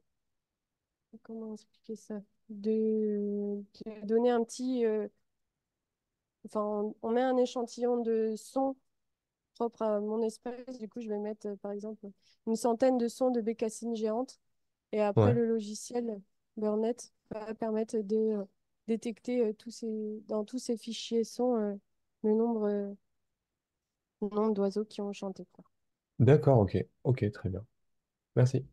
S2: comment expliquer ça? De donner un petit, enfin, on met un échantillon de sons propre à mon espèce. Du coup, je vais mettre, par exemple, une centaine de sons de bécassines géantes. Et après,
S8: Ouais.
S2: le logiciel Burnet va permettre de détecter dans tous ces fichiers sons le nombre d'oiseaux qui ont chanté, quoi.
S8: D'accord, ok. Ok, très bien. Merci.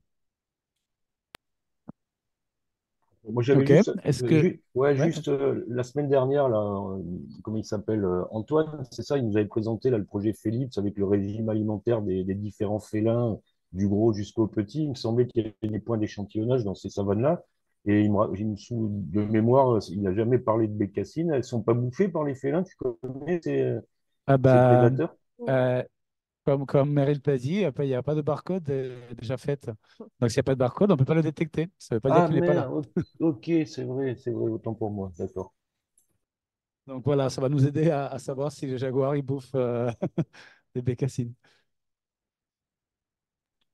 S3: Moi, j'avais
S1: Ok.
S3: juste,
S1: Est-ce que...
S3: ouais,
S1: Ouais.
S3: juste la semaine dernière, là, comment il s'appelle, Antoine, c'est ça, il nous avait présenté là, le projet Philips avec le régime alimentaire des différents félins, du gros jusqu'au petit. Il me semblait qu'il y avait des points d'échantillonnage dans ces savanes-là. Et il me de mémoire, il n'a jamais parlé de bécassines. Elles sont pas bouffées par les félins, tu connais
S1: Ah
S3: ces
S1: bah,
S3: prédateurs?
S2: Non.
S1: euh, comme Meryl l'a dit, après, il n'y a pas de barcode déjà fait. Donc, s'il n'y a pas de barcode, on ne peut pas le détecter. Ça ne veut pas dire
S3: Ah
S1: qu'il n'est pas là.
S3: merde, ok, c'est vrai, autant pour moi, d'accord.
S1: Donc, voilà, ça va nous aider à savoir si le jaguar, il bouffe des bécassines.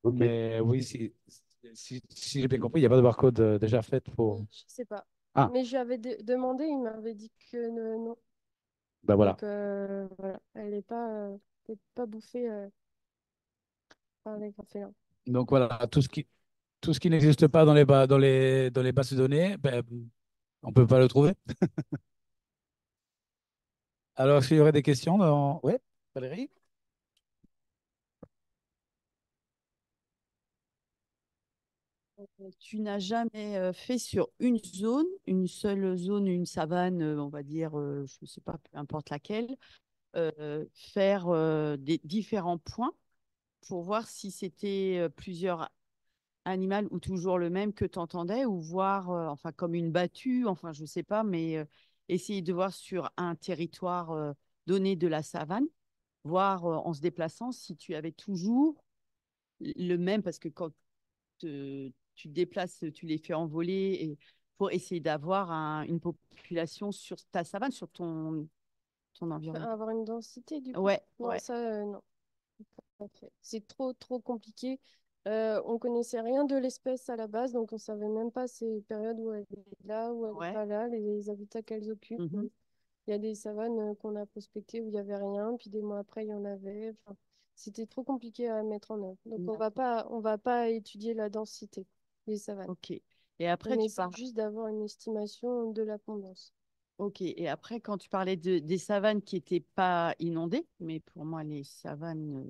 S3: Ok.
S1: Mais oui, si j'ai bien compris, il n'y a pas de barcode déjà fait pour...
S2: Je sais pas.
S1: Ah,
S2: Mais j'avais demandé, il m'avait dit que non.
S1: ben voilà.
S2: Donc, voilà, elle n'est pas, peut-être pas bouffée par les félins.
S1: Donc, voilà, tout ce qui n'existe pas dans les bases de données, ben, on ne peut pas le trouver. Alors, est-ce qu'il y aurait des questions dans... Oui, Valérie?
S6: Tu n'as jamais fait sur une seule zone, une savane, on va dire, je ne sais pas, peu importe laquelle, faire des différents points pour voir si c'était plusieurs animaux ou toujours le même que tu entendais, ou voir, enfin, comme une battue, enfin, je ne sais pas, mais essayer de voir sur un territoire donné de la savane, voir en se déplaçant si tu avais toujours le même, parce que quand tu te déplaces, tu les fais envoler et pour essayer d'avoir une population sur ta savane, sur ton environnement.
S2: Avoir une densité, du coup?
S6: Ouais,
S2: Non,
S6: ouais.
S2: ça, non. Pas fait. C'est trop, trop compliqué. On connaissait rien de l'espèce à la base, donc on savait même pas ces périodes où elle est là, où elle n'est
S6: Ouais.
S2: pas là, les habitats qu'elles occupent.
S6: Mhm.
S2: Il y a des savanes qu'on a prospectées où il n'y avait rien, puis des mois après, il y en avait. Enfin, c'était trop compliqué à mettre en œuvre. Donc on va pas étudier la densité des savanes.
S6: Ok. Et après,
S2: On
S6: tu
S2: essaie
S6: parles.
S2: juste d'avoir une estimation de l'abondance.
S6: Ok. Et après, quand tu parlais des savanes qui n'étaient pas inondées, mais pour moi, les savanes,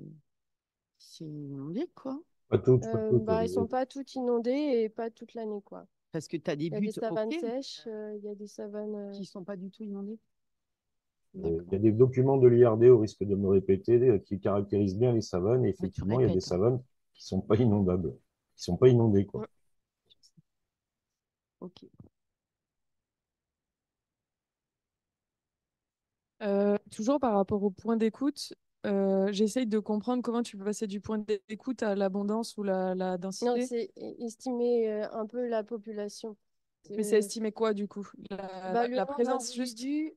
S6: c'est inondé, quoi.
S3: Pas toutes, pas toutes.
S2: Bah, elles sont pas toutes inondées et pas toute l'année, quoi.
S6: Parce que tu as des
S2: Il y a des
S6: buttes, ok,
S2: savanes sèches, il y a des savanes.
S6: qui ne sont pas du tout inondées.
S3: Il y
S6: D'accord.
S3: a des documents de l'IRD, au risque de me répéter, qui caractérisent bien les savanes. Et
S6: Mais tu
S3: effectivement, il y a des
S6: répètes, hein.
S3: savanes qui sont pas inondables, qui sont pas inondées, quoi.
S2: Mm.
S6: Ok.
S5: Toujours par rapport au point d'écoute, j'essaye de comprendre comment tu peux passer du point d'écoute à l'abondance ou la
S2: Non,
S5: densité.
S2: c'est estimer un peu la population.
S5: Mais c'est
S2: C'est-
S5: estimé quoi du coup? La,
S2: Bah,
S5: la-
S2: le
S5: la
S2: nombre
S5: présence juste?
S2: d'individus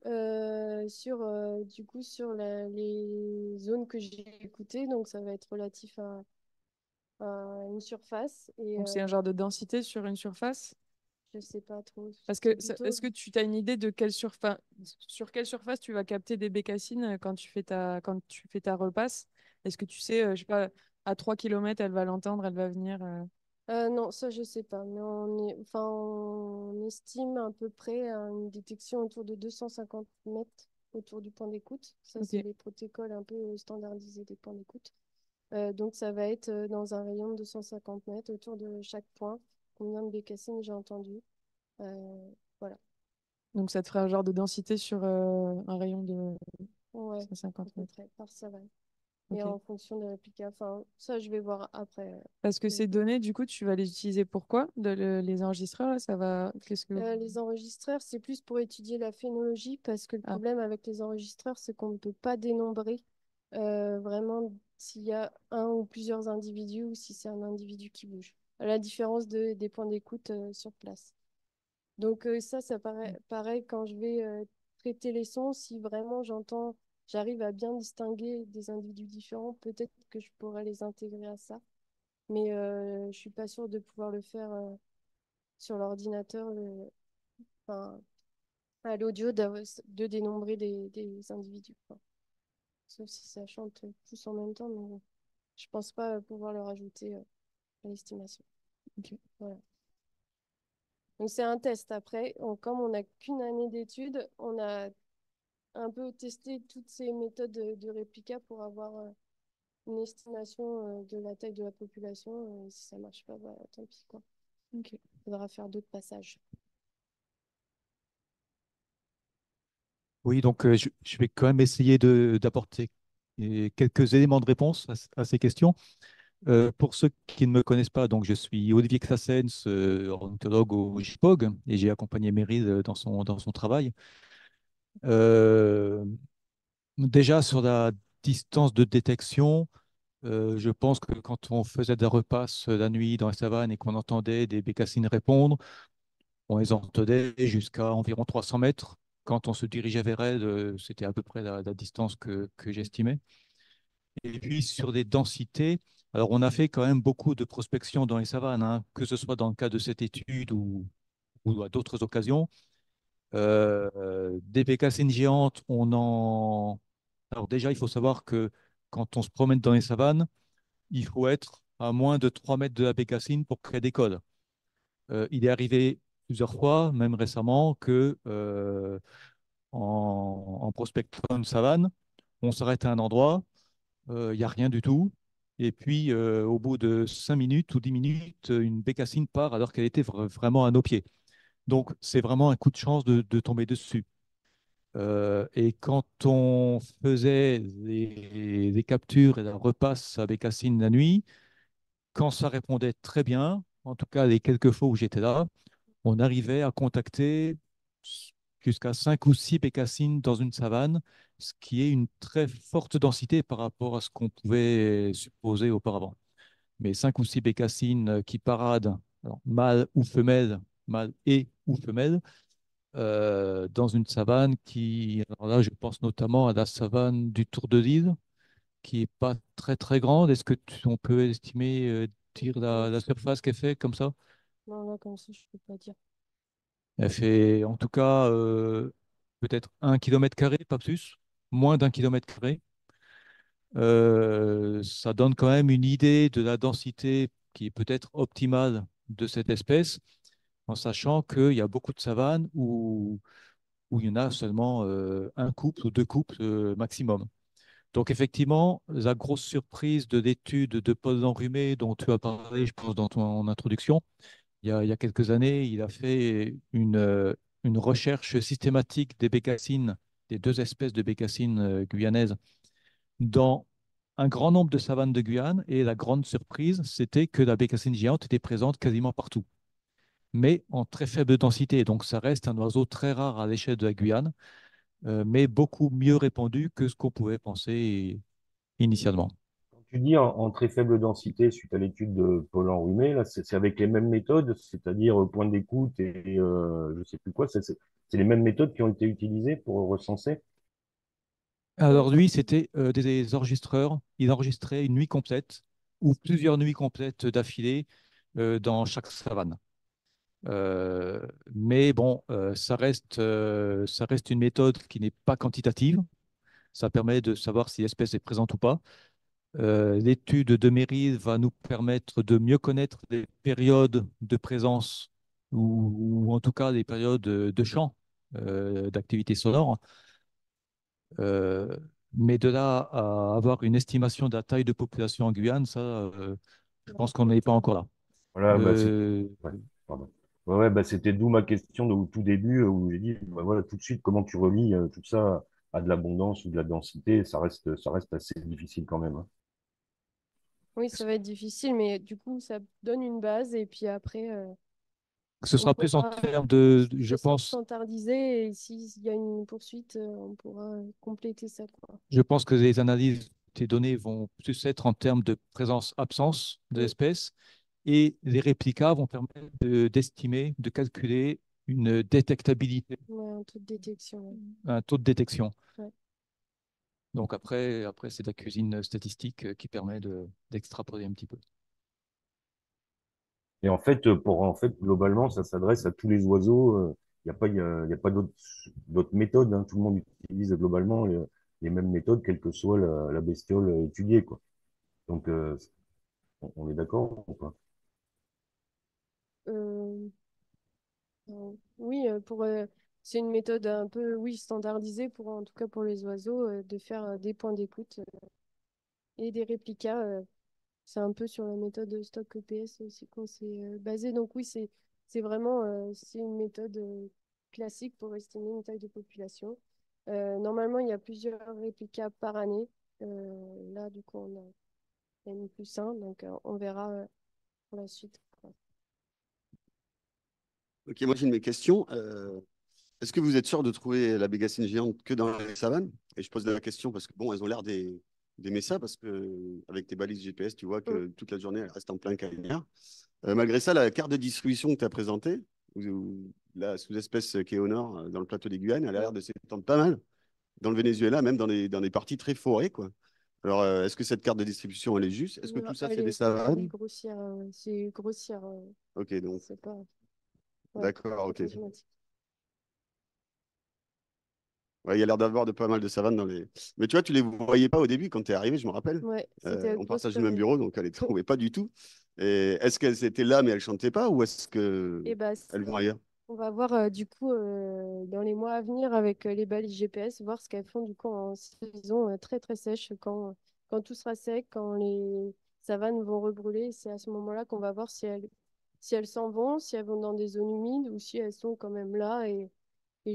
S2: sur, du coup, sur les zones que j'ai écoutées, donc ça va être relatif à une surface. Et
S5: Donc c'est un genre de densité sur une surface?
S2: je sais pas trop.
S5: Parce
S2: C'est
S5: que
S2: plutôt.
S5: est-ce que tu as une idée de sur quelle surface tu vas capter des bécassines quand tu fais ta repasse? Est-ce que tu sais, je sais pas, à 3 kilomètres elle va l'entendre, elle va venir.
S2: Non, ça je sais pas, mais enfin, on estime à peu près une détection autour de 250 mètres autour du point d'écoute. Ça, c'est
S5: Ok.
S2: les protocoles un peu standardisés des points d'écoute. Donc, ça va être dans un rayon de 250 mètres autour de chaque point. Combien de bécassines j'ai entendu. Voilà.
S5: Donc ça te ferait un genre de densité sur un rayon de
S2: Ouais, à
S5: 150
S2: peu
S5: mètres.
S2: près, par savane. Et
S5: Ok.
S2: en fonction des réplicas, enfin, ça, je vais voir après.
S5: Parce que
S2: Mais,
S5: ces données, du coup, tu vas les utiliser pour quoi? Les enregistreurs, là, ça va. Qu'est-ce que.
S2: les enregistreurs, c'est plus pour étudier la phénologie parce que le
S5: Ah,
S2: problème avec les enregistreurs, c'est qu'on ne peut pas dénombrer vraiment s'il y a un ou plusieurs individus ou si c'est un individu qui bouge. À la différence des points d'écoute sur place. Donc ça paraît pareil quand je vais traiter les sons, si vraiment j'arrive à bien distinguer des individus différents, peut-être que je pourrais les intégrer à ça. Mais je suis pas sûre de pouvoir le faire sur l'ordinateur, enfin, à l'audio, de dénombrer des individus, quoi. Sauf si ça chante tous en même temps, mais bon, je pense pas pouvoir le rajouter à l'estimation.
S5: ok.
S2: Voilà. Donc c'est un test. Après, comme on n'a qu'une année d'études, on a un peu testé toutes ces méthodes de réplica pour avoir une estimation de la taille de la population. Si ça marche pas, bah, tant pis, quoi.
S5: Ok.
S2: Il faudra faire d'autres passages.
S1: Oui, donc je vais quand même essayer d'apporter quelques éléments de réponse à ces questions. Pour ceux qui ne me connaissent pas, donc je suis Olivier Claessens, ornithologue au JPOG, et j'ai accompagné Meryl dans son travail. Euh, Déjà sur la distance de détection, je pense que quand on faisait des repasses la nuit dans la savane et qu'on entendait des bécassines répondre, on les entendait jusqu'à environ 300 mètres. Quand on se dirigeait vers elles, c'était à peu près la distance que j'estimais. Et puis sur des densités, alors on a fait quand même beaucoup de prospection dans les savanes, hein, que ce soit dans le cas de cette étude ou à d'autres occasions. Des bécassines géantes, on en... Alors déjà, il faut savoir que quand on se promène dans les savanes, il faut être à moins de 3 mètres de la bécassine pour qu'elle décolle. Il est arrivé plusieurs fois, même récemment, que en prospectant une savane, on s'arrête à un endroit, il n'y a rien du tout. Et puis, au bout de 5 minutes ou 10 minutes, une bécassine part alors qu'elle était vraiment à nos pieds. Donc, c'est vraiment un coup de chance de tomber dessus. Et quand on faisait les captures et la repasse à bécassine la nuit, quand ça répondait très bien, en tout cas les quelques fois où j'étais là, on arrivait à contacter jusqu'à 5 ou 6 bécassines dans une savane, ce qui est une très forte densité par rapport à ce qu'on pouvait supposer auparavant. Mais 5 ou 6 bécassines qui paradent, alors, mâle et ou femelle, dans une savane qui, alors là, je pense notamment à la savane du Tour de l'Île, qui n'est pas très très grande. Est-ce que on peut estimer, dire la surface qu'elle fait comme ça?
S2: Non, là, comme ça, je peux pas dire.
S1: Elle fait en tout cas peut-être 1 kilomètre carré, pas plus, moins d'1 kilomètre carré. Ça donne quand même une idée de la densité qui est peut-être optimale de cette espèce, en sachant qu'il y a beaucoup de savanes où il y en a seulement un couple ou deux couples maximum. Donc effectivement, la grosse surprise de l'étude de Paul Lenrumé dont tu as parlé, je pense, dans ton introduction, il y a quelques années, il a fait une recherche systématique des bécassines, des deux espèces de bécassines guyanaises, dans un grand nombre de savanes de Guyane. Et la grande surprise, c'était que la bécassine géante était présente quasiment partout, mais en très faible densité. Donc ça reste un oiseau très rare à l'échelle de la Guyane, mais beaucoup mieux répandu que ce qu'on pouvait penser initialement.
S3: Quand tu dis en très faible densité suite à l'étude de Paul Henrumet, là, c'est avec les mêmes méthodes, c'est-à-dire point d'écoute et je sais plus quoi, c'est les mêmes méthodes qui ont été utilisées pour recenser.
S1: Alors lui, c'était des enregistreurs. Il enregistrait une nuit complète ou plusieurs nuits complètes d'affilée dans chaque savane. Mais bon, ça reste une méthode qui n'est pas quantitative. Ça permet de savoir si l'espèce est présente ou pas. L'étude de Meryl va nous permettre de mieux connaître les périodes de présence ou en tout cas les périodes de chant, d'activité sonore. Euh, mais de là à avoir une estimation de la taille de population en Guyane, ça, je pense qu'on n'est pas encore là.
S3: Voilà, bah,
S1: Euh,
S3: ouais, pardon. Ouais, bah, c'était d'où ma question au tout début où j'ai dit, bah, voilà, tout de suite, comment tu relis tout ça a de l'abondance ou de la densité, ça reste assez difficile quand même, hein.
S2: Oui, ça va être difficile, mais du coup, ça donne une base et puis après,
S1: Ce
S2: on
S1: sera plus en
S2: pourra
S1: termes je pense,
S2: standardiser et s'il y a une poursuite, on pourra compléter ça, quoi.
S1: je pense que les analyses des données vont plus être en termes de présence-absence de
S2: Mm.
S1: l'espèce et les réplicas vont permettre d'estimer, de calculer une détectabilité,
S2: Ouais, un taux de détection. Ouais.
S1: un taux de détection.
S2: Ouais.
S1: Donc après c'est la cuisine statistique qui permet d'extrapoler un petit peu.
S3: Et en fait, globalement, ça s'adresse à tous les oiseaux. Il y a pas d'autres méthodes, hein. Tout le monde utilise globalement les mêmes méthodes, quelle que soit la bestiole étudiée, quoi. Donc, on est d'accord ou pas?
S2: Euh, oui, c'est une méthode un peu, oui, standardisée pour, en tout cas pour les oiseaux, de faire des points d'écoute et des réplicas. C'est un peu sur la méthode de stock EPS aussi qu'on s'est basé. Donc oui, c'est vraiment c'est une méthode classique pour estimer une taille de population. Normalement, il y a plusieurs réplicas par année. Là, du coup, on a N plus 1, donc on verra pour la suite, quoi.
S9: Ok, moi j'ai une question. Est-ce que vous êtes sûr de trouver la bécassine géante que dans les savanes? Et je pose la question parce que bon, elles ont l'air d'aimer ça parce que avec tes balises GPS, tu vois
S2: Mm.
S9: que toute la journée, elles restent en plein cagnard. Malgré ça, la carte de distribution que tu as présentée, la sous-espèce qui est au nord, dans le plateau des Guyanes, elle a l'air de s'étendre pas mal dans le Venezuela, même dans des parties très forêts, quoi. Alors, est-ce que cette carte de distribution, elle est juste? Est-ce que
S2: Non,
S9: tout ça, c'est des
S2: elle est
S9: savanes?
S2: grossière. C'est grossière.
S9: Ok, donc,
S2: C'est pas. Ouais,
S9: d'accord,
S2: c'est
S9: ok.
S2: pas automatique.
S9: Ouais, il y a l'air d'avoir de pas mal de savanes dans les. Mais tu vois, tu les voyais pas au début quand tu es arrivé, je me rappelle.
S2: Ouais, c'était la
S9: On
S2: grosse
S9: partage le même
S2: période.
S9: bureau, donc elle les trouvait pas du tout. Et est-ce qu'elles étaient là, mais elles chantaient pas, ou est-ce que
S2: Et bah,
S9: elles vont ailleurs?
S2: on va voir du coup dans les mois à venir avec les balises GPS, voir ce qu'elles font du coup en saison très très sèche, quand tout sera sec, quand les savanes vont rebrûler. C'est à ce moment-là qu'on va voir si elles s'en vont, si elles vont dans des zones humides ou si elles sont quand même là et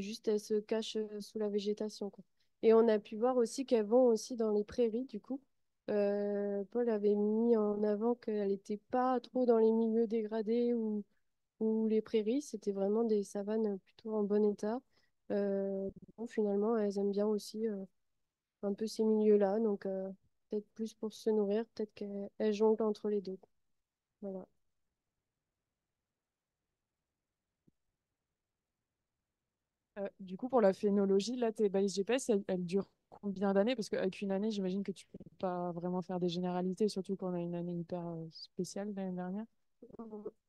S2: juste elles se cachent sous la végétation, quoi. Et on a pu voir aussi qu'elles vont aussi dans les prairies du coup. Paul avait mis en avant qu'elle n'était pas trop dans les milieux dégradés ou les prairies, c'était vraiment des savanes plutôt en bon état. Bon, finalement, elles aiment bien aussi un peu ces milieux-là, donc peut-être plus pour se nourrir, peut-être qu'elles jonglent entre les deux. Voilà.
S5: Du coup, pour la phénologie, là, tes balises GPS, elles durent combien d'années? Parce qu'avec une année, j'imagine que tu peux pas vraiment faire des généralités, surtout qu'on a une année hyper spéciale l'année dernière.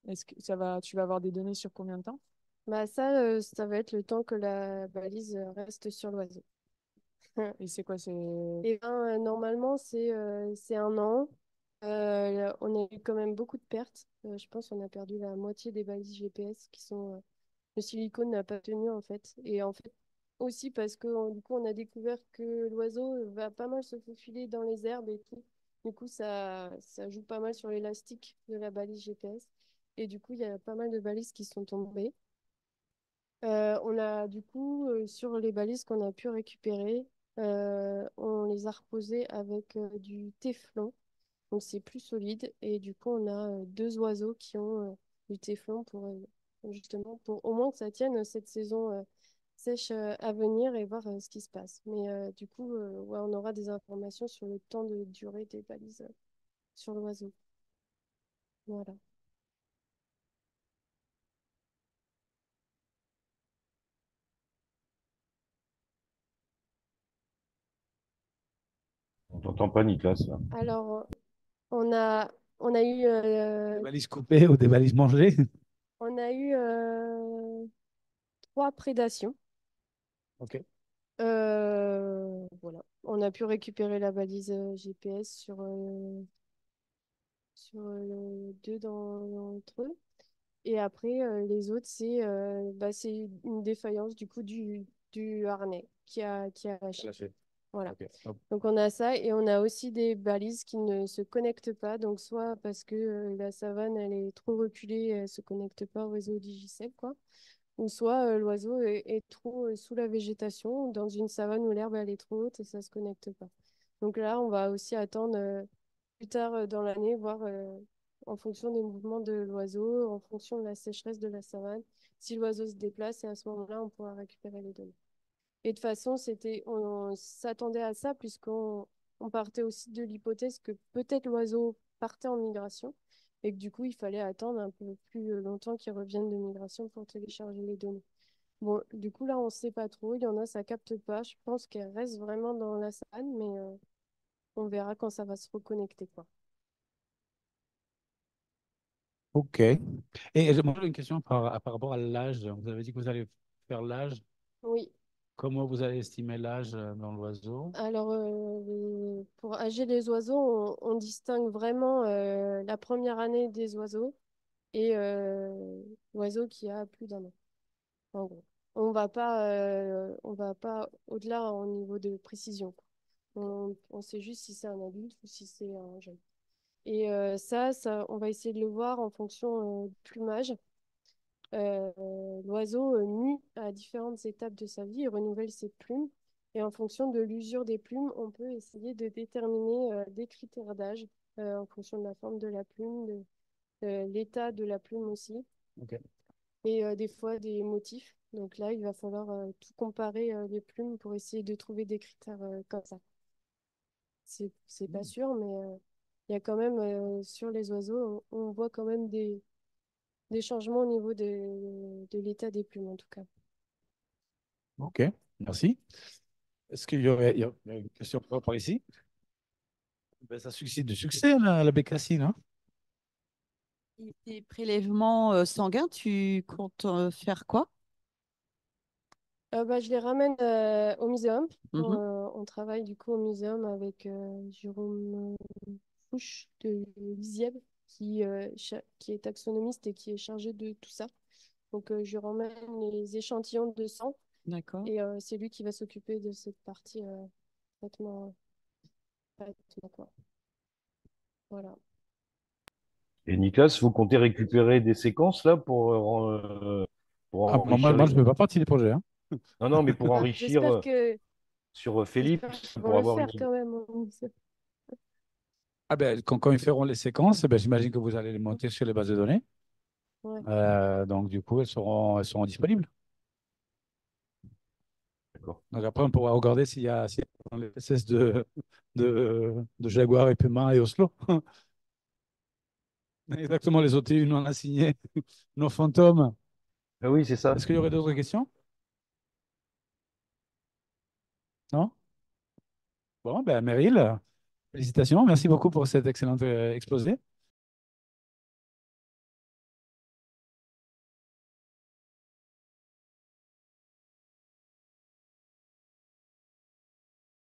S5: Est-ce que tu vas avoir des données sur combien de temps?
S2: Bah ça, ça va être le temps que la balise reste sur l'oiseau.
S5: Et c'est quoi? C'est
S2: Et ben, normalement, c'est un an. On a eu quand même beaucoup de pertes. Je pense qu'on a perdu la moitié des balises GPS qui sont le silicone n'a pas tenu en fait. Et en fait, aussi parce que du coup, on a découvert que l'oiseau va pas mal se faufiler dans les herbes et tout. Du coup, ça joue pas mal sur l'élastique de la balise GPS. Et du coup, il y a pas mal de balises qui sont tombées. On a du coup, sur les balises qu'on a pu récupérer, on les a reposées avec du téflon. Donc c'est plus solide. Et du coup, on a deux oiseaux qui ont du téflon pour justement pour au moins que ça tienne cette saison sèche à venir et voir ce qui se passe. Mais du coup, ouais, on aura des informations sur le temps de durée des balises sur l'oiseau. Voilà.
S3: On t'entend pas, Nicolas, là.
S2: Alors, on a, on a eu,
S1: Des balises coupées ou des balises mangées.
S2: on a eu 3 prédations.
S1: Ok.
S2: Voilà. On a pu récupérer la balise GPS sur 2 d'entre eux. Et après, les autres, c'est une défaillance du coup du harnais qui a lâché.
S1: Lâché.
S2: Voilà.
S1: Ok. Hop.
S2: Donc on a ça et on a aussi des balises qui ne se connectent pas. Donc soit parce que la savane elle est trop reculée, elle se connecte pas au réseau Digicel, quoi. ou soit l'oiseau est trop sous la végétation, dans une savane où l'herbe elle est trop haute et ça ne se connecte pas. Donc là, on va aussi attendre plus tard dans l'année, voir en fonction des mouvements de l'oiseau, en fonction de la sécheresse de la savane, si l'oiseau se déplace et à ce moment-là, on pourra récupérer les données. Et de toute façon, on s'attendait à ça puisqu'on partait aussi de l'hypothèse que peut-être l'oiseau partait en migration et que du coup, il fallait attendre un peu plus longtemps qu'il revienne de migration pour télécharger les données. Bon, du coup, là, on ne sait pas trop. Il y en a, ça capte pas. Je pense qu'elle reste vraiment dans la savane, mais on verra quand ça va se reconnecter, quoi.
S1: OK. Et moi, j'ai une question par rapport à l'âge. Vous avez dit que vous allez faire l'âge.
S2: Oui.
S1: Comment vous allez estimer l'âge dans l'oiseau?
S2: Alors, pour âger les oiseaux, on distingue vraiment la première année des oiseaux et l'oiseau qui a plus d'un an, en gros. On va pas au-delà au niveau de précision, quoi. On sait juste si c'est un adulte ou si c'est un jeune. Et ça, on va essayer de le voir en fonction du plumage. L'oiseau mue à différentes étapes de sa vie, il renouvelle ses plumes. Et en fonction de l'usure des plumes, on peut essayer de déterminer des critères d'âge en fonction de la forme de la plume, de l'état de la plume aussi,
S1: OK.
S2: et des fois des motifs. Donc là, il va falloir tout comparer les plumes pour essayer de trouver des critères comme ça. C'est pas sûr, mais il y a quand même sur les oiseaux, on voit quand même des changements au niveau de l'état des plumes en tout cas.
S1: OK. Merci. Est-ce il y a une question par ici? Ben, ça suscite du succès, la bécassie, non?
S6: Et tes prélèvements sanguins, tu comptes faire quoi?
S2: Bah, je les ramène au muséum.
S6: Mhm.
S2: On travaille du coup au muséum avec Jérôme Fouche de l'ISIEB qui est taxonomiste et qui est chargé de tout ça. Donc je ramène les échantillons de sang
S6: D'accord.
S2: et c'est lui qui va s'occuper de cette partie traitement, traitement, quoi. Voilà.
S3: Et Nicolas, vous comptez récupérer des séquences là pour
S1: Ah,
S3: enrichir
S1: moi,
S3: les.
S1: je ne fais pas partie des projets, hein.
S3: Non, non, mais pour
S2: Bah,
S3: enrichir sur Philippe,
S2: j'espère qu'ils vont
S3: pour
S2: le
S3: avoir une
S2: faire
S3: idée.
S2: quand même au muséum.
S1: Ah ben, quand ils feront les séquences, ben, j'imagine que vous allez les monter sur les bases de données.
S2: Ouais.
S1: Donc, du coup, elles seront disponibles.
S3: D'accord.
S1: Donc, après, on pourra regarder s'il y a dans les SS de Jaguar et Puma et Oslo. Exactement, les OTU non assignés, nos fantômes.
S3: Ah oui, c'est ça.
S1: Est-ce qu'il y aurait d'autres questions? Non? Bon, ben, Meryl, félicitations. Merci beaucoup pour cet excellent exposé.